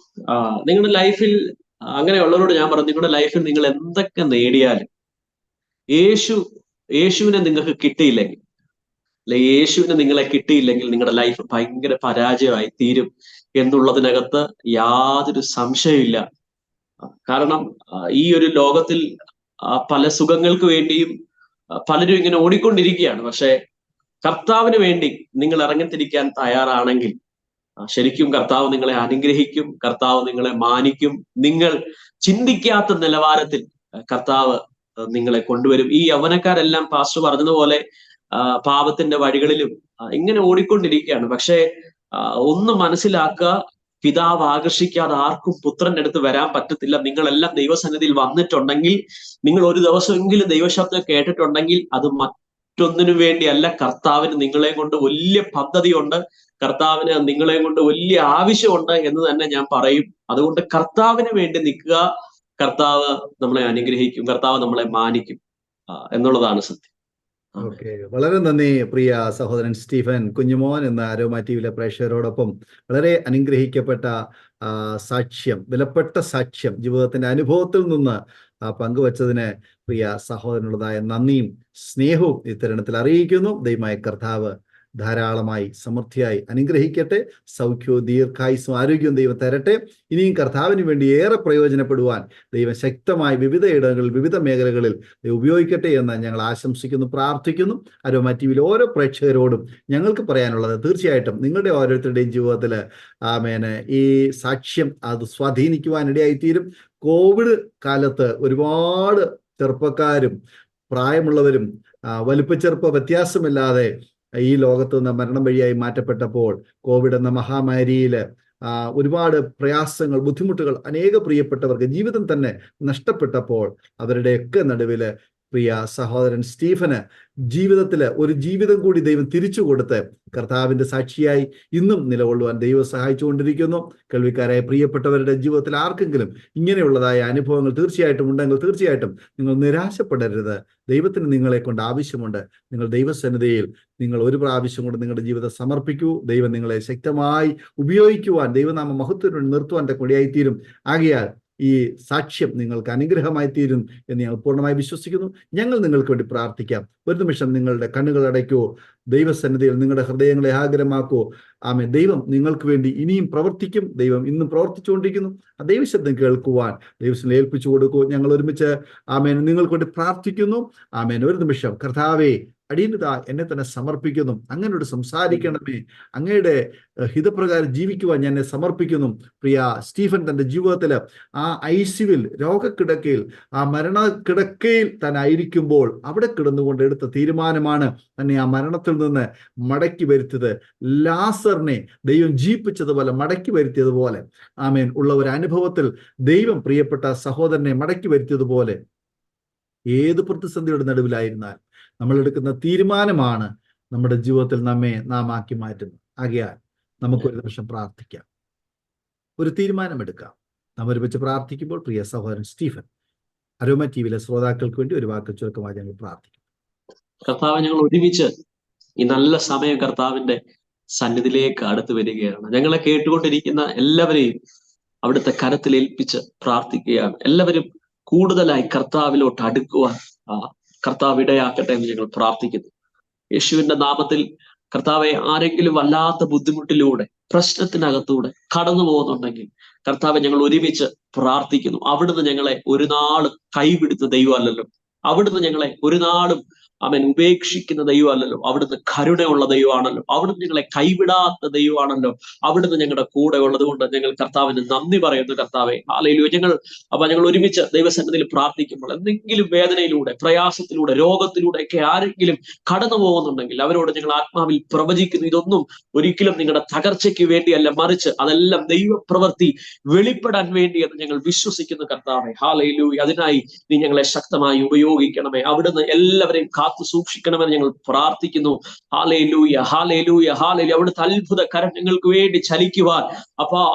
നിങ്ങളുടെ ലൈഫിൽ അങ്ങനെയുള്ളവരോട് ഞാൻ പറഞ്ഞു, നിങ്ങളുടെ ലൈഫിൽ നിങ്ങൾ എന്തൊക്കെ നേടിയാലും യേശുവിനെ നിങ്ങൾക്ക് കിട്ടിയില്ലെങ്കിൽ, അല്ലെ യേശുവിന് നിങ്ങളെ കിട്ടിയില്ലെങ്കിൽ നിങ്ങളുടെ ലൈഫ് ഭയങ്കര പരാജയമായി തീരും എന്നുള്ളതിനകത്ത് യാതൊരു സംശയമില്ല. കാരണം ഈ ഒരു ലോകത്തിൽ പല സുഖങ്ങൾക്ക് വേണ്ടിയും പലരും ഇങ്ങനെ ഓടിക്കൊണ്ടിരിക്കുകയാണ്. പക്ഷെ കർത്താവിന് വേണ്ടി നിങ്ങൾ ഇറങ്ങിത്തിരിക്കാൻ തയ്യാറാണെങ്കിൽ ശരിക്കും കർത്താവ് നിങ്ങളെ അനുഗ്രഹിക്കും, കർത്താവ് നിങ്ങളെ മാനിക്കും. നിങ്ങൾ ചിന്തിക്കാത്ത നിലവാരത്തിൽ കർത്താവ് നിങ്ങളെ കൊണ്ടുവരും. ഈ യൗവനക്കാരെല്ലാം പാസ്റ്റർ പറഞ്ഞതുപോലെ പാപത്തിന്റെ വഴികളിലും ഇങ്ങനെ ഓടിക്കൊണ്ടിരിക്കുകയാണ്. പക്ഷെ ഒന്ന് മനസ്സിലാക്കുക, പിതാവ് ആകർഷിക്കാതെ ആർക്കും പുത്രന്റെ അടുത്ത് വരാൻ പറ്റത്തില്ല. നിങ്ങളെല്ലാം ദൈവസന്നിധിയിൽ വന്നിട്ടുണ്ടെങ്കിൽ, നിങ്ങൾ ഒരു ദിവസമെങ്കിലും ദൈവശബ്ദം കേട്ടിട്ടുണ്ടെങ്കിൽ, അത് മറ്റൊന്നിനു വേണ്ടിയല്ല, കർത്താവിന് നിങ്ങളെ കൊണ്ട് വലിയ പദ്ധതിയുണ്ട്, കർത്താവിന് നിങ്ങളെ കൊണ്ട് വലിയ ആവശ്യമുണ്ട് എന്ന് തന്നെ ഞാൻ പറയും. അതുകൊണ്ട് കർത്താവിന് വേണ്ടി നിൽക്കുക, കർത്താവ് നമ്മളെ അനുഗ്രഹിക്കും, കർത്താവ് നമ്മളെ മാനിക്കും എന്നുള്ളതാണ് സത്യം. ഓക്കെ, വളരെ നന്ദി പ്രിയ സഹോദരൻ സ്റ്റീഫൻ കുഞ്ഞുമോൻ എന്ന അരോമ ടിവിയിലെ പ്രേക്ഷകരോടൊപ്പം വളരെ അനുഗ്രഹിക്കപ്പെട്ട സാക്ഷ്യം, വിലപ്പെട്ട സാക്ഷ്യം, ജീവിതത്തിന്റെ അനുഭവത്തിൽ നിന്ന് പങ്കുവച്ചതിന് പ്രിയ സഹോദരനുള്ളതായ നന്ദിയും സ്നേഹവും ഇത്തരണത്തിൽ അറിയിക്കുന്നു. ദൈവമായ കർത്താവ് ധാരാളമായി സമൃദ്ധിയായി അനുഗ്രഹിക്കട്ടെ. സൗഖ്യവും ദീർഘായുസ്സും ആരോഗ്യവും ദൈവം തരട്ടെ. ഇനിയും കർത്താവിന് വേണ്ടി ഏറെ പ്രയോജനപ്പെടുവാൻ ദൈവം ശക്തമായി വിവിധ ഇടങ്ങളിൽ, വിവിധ മേഖലകളിൽ ഉപയോഗിക്കട്ടെ എന്ന് ഞങ്ങൾ ആശംസിക്കുന്നു, പ്രാർത്ഥിക്കുന്നു. അരോമ ടിവിയിലെ ഓരോ പ്രേക്ഷകരോടും ഞങ്ങൾക്ക് പറയാനുള്ളത്, തീർച്ചയായിട്ടും നിങ്ങളുടെ ഓരോരുത്തരുടെയും ജീവിതത്തിൽ ഈ സാക്ഷ്യം അത് സ്വാധീനിക്കുവാനിടയായിത്തീരും. കോവിഡ് കാലത്ത് ഒരുപാട് ചെറുപ്പക്കാരും പ്രായമുള്ളവരും വലുപ്പച്ചെറുപ്പ വ്യത്യാസമില്ലാതെ ഈ ലോകത്ത് നിന്ന് മരണം വഴിയായി മാറ്റപ്പെട്ടപ്പോൾ, കോവിഡ് എന്ന മഹാമാരിയിൽ ഒരുപാട് പ്രയാസങ്ങൾ, ബുദ്ധിമുട്ടുകൾ അനേക പ്രിയപ്പെട്ടവർക്ക് ജീവിതം തന്നെ നഷ്ടപ്പെട്ടപ്പോൾ, അവരുടെയൊക്കെ നടുവില് പ്രിയ സഹോദരൻ സ്റ്റീഫന് ജീവിതത്തില് ഒരു ജീവിതം കൂടി ദൈവം തിരിച്ചു കൊടുത്ത് കർത്താവിന്റെ സാക്ഷിയായി ഇന്നും നിലകൊള്ളുവാൻ ദൈവം സഹായിച്ചുകൊണ്ടിരിക്കുന്നു. കേൾവിക്കാരായ പ്രിയപ്പെട്ടവരുടെ ജീവിതത്തിൽ ആർക്കെങ്കിലും ഇങ്ങനെയുള്ളതായ അനുഭവങ്ങൾ തീർച്ചയായിട്ടും ഉണ്ടെങ്കിൽ തീർച്ചയായിട്ടും നിങ്ങൾ നിരാശപ്പെടരുത്. ദൈവത്തിന് നിങ്ങളെ കൊണ്ട് ആവശ്യമുണ്ട്. നിങ്ങൾ ദൈവസന്നിധിയിൽ നിങ്ങൾ ഒരു പ്രാവശ്യം കൊണ്ട് നിങ്ങളുടെ ജീവിതം സമർപ്പിക്കൂ. ദൈവം നിങ്ങളെ ശക്തമായി ഉപയോഗിക്കുവാൻ, ദൈവനാമ മഹത്വം നിർത്തുവാൻ കൊടിയായിത്തീരും. ആകയാൽ ഈ സാക്ഷ്യം നിങ്ങൾക്ക് അനുഗ്രഹമായി തീരും എന്ന് ഞങ്ങൾ പൂർണ്ണമായി വിശ്വസിക്കുന്നു. ഞങ്ങൾ നിങ്ങൾക്ക് വേണ്ടി പ്രാർത്ഥിക്കാം. ഒരു നിമിഷം നിങ്ങളുടെ കണ്ണുകൾ അടയ്ക്കോ, ദൈവസന്നിധിയിൽ നിങ്ങളുടെ ഹൃദയങ്ങളെ ആഗ്രഹമാക്കോ. ആമേൻ. ദൈവം നിങ്ങൾക്ക് വേണ്ടി ഇനിയും പ്രവർത്തിക്കും. ദൈവം ഇന്നും പ്രവർത്തിച്ചുകൊണ്ടിരിക്കുന്നു. ആ ദൈവശബ്ദം കേൾക്കുവാൻ ദൈവത്തിനെ ഏൽപ്പിച്ചു കൊടുക്കൂ. ഞങ്ങൾ ഒരുമിച്ച് ആമേൻ നിങ്ങൾക്ക് വേണ്ടി പ്രാർത്ഥിക്കുന്നു. ആമേൻ. ഒരു നിമിഷം. കർത്താവേ, അടിയനിതാ എന്നെ തന്നെ സമർപ്പിക്കുന്നു, അങ്ങനോട് സംസാരിക്കണമേ, അങ്ങയുടെ ഹിതപ്രകാരം ജീവിക്കുവാൻ ഞാൻ എന്നെ സമർപ്പിക്കുന്നു. പ്രിയ സ്റ്റീഫൻ തൻ്റെ ജീവിതത്തിൽ ആ ICUവിൽ രോഗക്കിടക്കയിൽ, ആ മരണക്കിടക്കയിൽ താൻ ആയിരിക്കുമ്പോൾ അവിടെ കിടന്നുകൊണ്ട് എടുത്ത തീരുമാനമാണ് തന്നെ ആ മരണത്തിൽ നിന്ന് മടക്കി വരുത്തിയത്. ലാസറിനെ ദൈവം ജീവിപ്പിച്ചതുപോലെ മടക്കി വരുത്തിയതുപോലെ, ആമേൻ, ഉള്ള ഒരു അനുഭവത്തിൽ ദൈവം പ്രിയപ്പെട്ട സഹോദരനെ മടക്കി വരുത്തിയതുപോലെ ഏത് പ്രതിസന്ധിയുടെ നടുവിലായിരുന്നാൽ നമ്മൾ എടുക്കുന്ന തീരുമാനമാണ് നമ്മുടെ ജീവിതത്തിൽ നാം ആക്കി മാറ്റുന്നത്. ആകയാൽ നമുക്കൊരു നിമിഷം പ്രാർത്ഥിക്കാം, ഒരു തീരുമാനമെടുക്കാം. നാം ഒരുമിച്ച് പ്രാർത്ഥിക്കുമ്പോൾ പ്രിയ സഹോദരൻ സ്റ്റീഫൻ, അരോമ TVയിലെ ശ്രോതാക്കൾക്ക് വേണ്ടി ഒരു വാക്ക് ചുരുക്കമായി ഞങ്ങൾ പ്രാർത്ഥിക്കും. കർത്താവ്, ഞങ്ങൾ ഒരുമിച്ച് ഈ നല്ല സമയം കർത്താവിന്റെ സന്നിധിയിലേക്ക് അടുത്ത് വരികയാണ്. ഞങ്ങളെ കേട്ടുകൊണ്ടിരിക്കുന്ന എല്ലാവരെയും അവിടുത്തെ കരത്തിൽ ഏൽപ്പിച്ച് പ്രാർത്ഥിക്കുകയാണ്. എല്ലാവരും കൂടുതലായി കർത്താവിലോട്ട് അടുക്കുവാൻ കർത്താവ് ഇടയാക്കട്ടെ എന്ന് ഞങ്ങൾ പ്രാർത്ഥിക്കുന്നു. യേശുവിന്റെ നാമത്തിൽ കർത്താവെ, ആരെങ്കിലും വല്ലാത്ത ബുദ്ധിമുട്ടിലൂടെ, പ്രശ്നത്തിനകത്തൂടെ കടന്നു പോകുന്നുണ്ടെങ്കിൽ കർത്താവെ, ഞങ്ങൾ ഒരുമിച്ച് പ്രാർത്ഥിക്കുന്നു. അവിടുന്ന് ഞങ്ങളെ ഒരു നാളും കൈവിടുന്ന ദൈവമല്ലല്ലോ, അവിടുന്ന് ഞങ്ങളെ ഒരു നാളും അവൻ ഉപേക്ഷിക്കുന്ന ദൈവമല്ലല്ലോ, അവിടുന്ന് കരുണയുള്ള ദൈവമാണല്ലോ, അവിടുന്ന് ഞങ്ങളെ കൈവിടാത്ത ദൈവമാണല്ലോ, അവിടുന്ന് ഞങ്ങളുടെ കൂടെ ഉള്ളത് കൊണ്ട് ഞങ്ങൾ കർത്താവിന് നന്ദി പറയുന്നു. കർത്താവെ, ഹല്ലേലൂയ. ഞങ്ങൾ ഒരുമിച്ച് ദൈവസന്നിധിയിൽ പ്രാർത്ഥിക്കുമ്പോൾ എന്തെങ്കിലും വേദനയിലൂടെ, പ്രയാസത്തിലൂടെ, രോഗത്തിലൂടെ ഒക്കെ ആരെങ്കിലും കടന്നു പോകുന്നുണ്ടെങ്കിൽ അവരോട് ഞങ്ങൾ ആത്മാവിൽ പ്രവചിക്കുന്നു, ഇതൊന്നും ഒരിക്കലും നിങ്ങളുടെ തകർച്ചയ്ക്ക് വേണ്ടിയല്ല, മറിച്ച് അതെല്ലാം ദൈവപ്രവൃത്തി വെളിപ്പെടാൻ വേണ്ടി എന്ന് ഞങ്ങൾ വിശ്വസിക്കുന്നു. കർത്താവെ, ഹല്ലേലൂയ. അതിനായി നീ ഞങ്ങളെ ശക്തമായി ഉപയോഗിക്കണമേ. അവിടുന്ന് എല്ലാവരെയും കാത്തു സൂക്ഷിക്കണമെന്ന് ഞങ്ങൾ പ്രാർത്ഥിക്കുന്നു. Hallelujah, hallelujah, hallelujah. അവിടുത്തെ അത്ഭുത കരം ഞങ്ങൾക്ക് വേണ്ടി ചലിക്കുവാൻ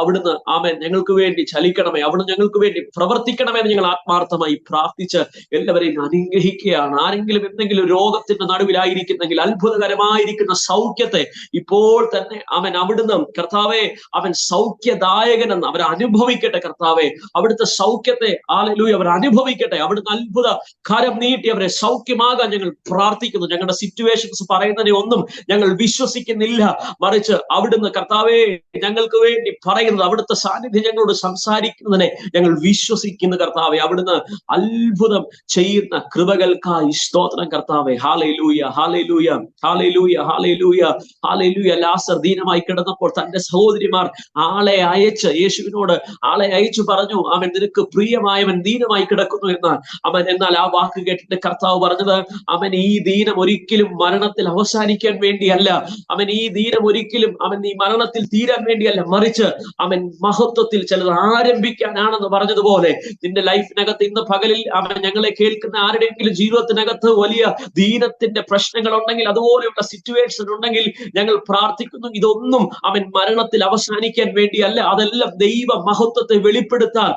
അവിടുന്ന് ആമേൻ ഞങ്ങൾക്ക് വേണ്ടി ചലിക്കണമേ, അവിടുന്ന് ഞങ്ങൾക്ക് വേണ്ടി പ്രവർത്തിക്കണമെന്ന് ഞങ്ങൾ ആത്മാർത്ഥമായി പ്രാർത്ഥിച്ച് എല്ലാവരെയും അനുഗ്രഹിക്കുകയാണ്. ആരെങ്കിലും എന്തെങ്കിലും രോഗത്തിന്റെ നടുവിലായിരിക്കുന്നെങ്കിൽ അത്ഭുതകരമായിരിക്കുന്ന സൗഖ്യത്തെ ഇപ്പോൾ തന്നെ അവിടുന്ന് കർത്താവെ, സൗഖ്യദായകനെന്ന് അവർ അനുഭവിക്കട്ടെ. കർത്താവെ, അവിടുത്തെ സൗഖ്യത്തെ ഹല്ലേലൂയ അവർ അനുഭവിക്കട്ടെ. അവിടുന്ന് അത്ഭുത കരം നീട്ടി അവരെ സൗഖ്യമാകാൻ ഞങ്ങൾ പ്രാർത്ഥിക്കുന്നു. ഞങ്ങളുടെ സിറ്റുവേഷൻസ് പറയുന്നതിനെ ഒന്നും ഞങ്ങൾ വിശ്വസിക്കുന്നില്ല, മറിച്ച് അവിടുന്ന് കർത്താവെ ഞങ്ങൾക്ക് വേണ്ടി പറയുന്നത്, അവിടുത്തെ സാന്നിധ്യം ഞങ്ങളോട് സംസാരിക്കുന്നതിനെ ഞങ്ങൾ വിശ്വസിക്കുന്നു. കർത്താവെ, അവിടുന്ന് അത്ഭുതം ചെയ്യുന്ന കൃപകൾക്കായി സ്തോത്രം. കർത്താവെ, hallelujah, hallelujah, hallelujah, hallelujah, hallelujah. ലാസർ ദീനമായി കിടന്നപ്പോൾ തന്റെ സഹോദരിമാർ ആളെ അയച്ച് യേശുവിനോട് ആളെ അയച്ചു പറഞ്ഞു, അവൻ നിനക്ക് പ്രിയമായവൻ ദീനമായി കിടക്കുന്നു എന്നാൽ ആ വാക്ക് കേട്ടിട്ട് കർത്താവ് പറഞ്ഞത്, അവൻ ഈ ദീനം ഒരിക്കലും മരണത്തിൽ അവസാനിക്കാൻ വേണ്ടിയല്ല, അവൻ ഈ ദീനം ഒരിക്കലും ഈ മരണത്തിൽ തീരാൻ വേണ്ടിയല്ല, മറിച്ച് അവൻ മഹത്വത്തിൽ ചിലത് ആരംഭിക്കാനാണെന്ന് പറഞ്ഞതുപോലെ നിന്റെ ലൈഫിനകത്ത് ഇന്ന് പകലിൽ ഞങ്ങളെ കേൾക്കുന്ന ആരുടെയെങ്കിലും ജീവിതത്തിനകത്ത് വലിയ ദീനത്തിന്റെ പ്രശ്നങ്ങൾ ഉണ്ടെങ്കിൽ, അതുപോലെയുള്ള സിറ്റുവേഷൻ ഉണ്ടെങ്കിൽ ഞങ്ങൾ പ്രാർത്ഥിക്കുന്നു, ഇതൊന്നും മരണത്തിൽ അവസാനിക്കാൻ വേണ്ടിയല്ല, അതെല്ലാം ദൈവ മഹത്വത്തെ വെളിപ്പെടുത്താൻ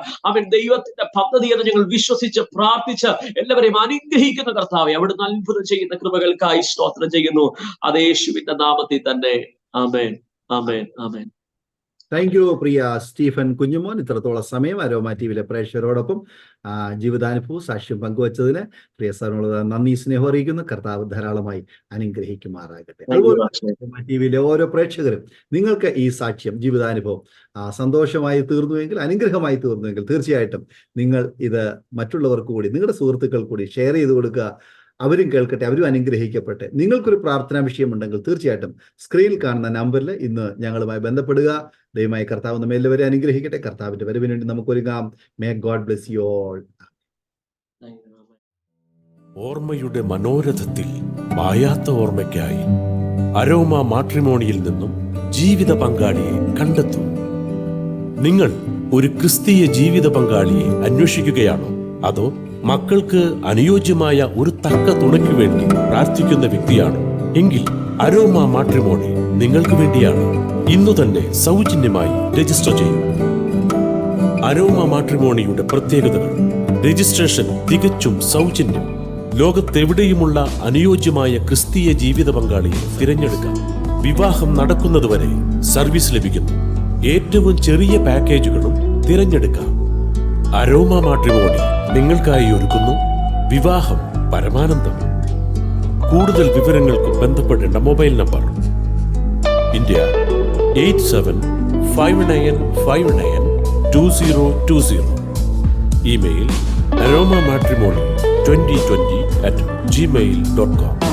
ദൈവത്തിന്റെ പദ്ധതി എന്ന് ഞങ്ങൾ വിശ്വസിച്ച് പ്രാർത്ഥിച്ച് എല്ലാവരെയും അനുഗ്രഹിക്കുന്ന കർത്താവെ, അവിടുന്ന് അത്ഭുതം ചെയ്യുന്ന കൃപകൾക്കായി സ്തോത്രം ചെയ്യുന്നു. അതേ യേശുവിന്റെ നാമത്തിൽ തന്നെ. Amen, amen, amen. Thank you പ്രിയ സ്റ്റീഫൻ കുഞ്ഞുമോൻ, ഇത്രത്തോളം സമയം അരോമ TVയിലെ പ്രേക്ഷകരോടൊപ്പം ജീവിതാനുഭവവും സാക്ഷ്യം പങ്കുവച്ചതിന് പ്രിയ സാറിനോട് നന്ദി, സ്നേഹം അറിയിക്കുന്നു. കർത്താവ് ധാരാളമായി അനുഗ്രഹിക്കുമാറാകട്ടെ. അതുപോലെ അരോമ TVയിലെ ഓരോ പ്രേക്ഷകരും നിങ്ങൾക്ക് ഈ സാക്ഷ്യം, ജീവിതാനുഭവം സന്തോഷമായി തീർന്നുവെങ്കിൽ, അനുഗ്രഹമായി തീർന്നുവെങ്കിൽ തീർച്ചയായിട്ടും നിങ്ങൾ ഇത് മറ്റുള്ളവർക്ക് കൂടി, നിങ്ങളുടെ സുഹൃത്തുക്കൾ കൂടി ഷെയർ ചെയ്ത് കൊടുക്കുക. അവരും കേൾക്കട്ടെ, അവരും അനുഗ്രഹിക്കട്ടെ. നിങ്ങൾക്കൊരു പ്രാർത്ഥനാ വിഷയമുണ്ടെങ്കിൽ തീർച്ചയായിട്ടും സ്ക്രീനിൽ കാണുന്ന നമ്പറിൽ ഇന്ന് ഞങ്ങളുമായി ബന്ധപ്പെടുക. ദൈവമായി കർത്താവ് നമ്മെ എല്ലാവരെയും അനുഗ്രഹിക്കട്ടെ. കർത്താവിന്റെ വരവിന് വേണ്ടി നമുക്ക് ഒരുങ്ങാം. May God bless you all. ഓർമ്മയുടെ മനോരഥത്തിൽ മായാത്ത ഓർമ്മയ്ക്കായി അരോമ മാട്രിമോണിയിൽ നിന്നും ജീവിത പങ്കാളിയെ കണ്ടെത്തൂ. നിങ്ങൾ ഒരു ക്രിസ്തീയ ജീവിത പങ്കാളിയെ അന്വേഷിക്കുകയാണോ? അതോ മക്കൾക്ക് അനുയോജ്യമായ ഒരു തക്ക തുണയ്ക്ക് വേണ്ടി പ്രാർത്ഥിക്കുന്ന വ്യക്തിയാണോ? എങ്കിൽ അരോമ മാട്രിമോണി നിങ്ങൾക്ക് വേണ്ടിയാണ്. ഇന്നു തന്നെ സൗജന്യമായി രജിസ്റ്റർ ചെയ്യൂ. അരോമ മാട്രിമോണിയുടെ പ്രത്യേകതകൾ: രജിസ്ട്രേഷൻ തികച്ചും സൗജന്യം. ലോകത്തെവിടെയുമുള്ള അനുയോജ്യമായ ക്രിസ്തീയ ജീവിത പങ്കാളിയെ തിരഞ്ഞെടുക്കാം. വിവാഹം നടക്കുന്നതുവരെ സർവീസ് ലഭിക്കുന്നു. ഏറ്റവും ചെറിയ പാക്കേജുകളും തിരഞ്ഞെടുക്കാം. അരോമ മാട്രിമോണി നിങ്ങൾക്കായി ഒരുക്കുന്നു വിവാഹം പരമാനന്ദം. കൂടുതൽ വിവരങ്ങൾക്ക് ബന്ധപ്പെടേണ്ട mobile number India 8759592020. Email aromamatrimony2020@gmail.com.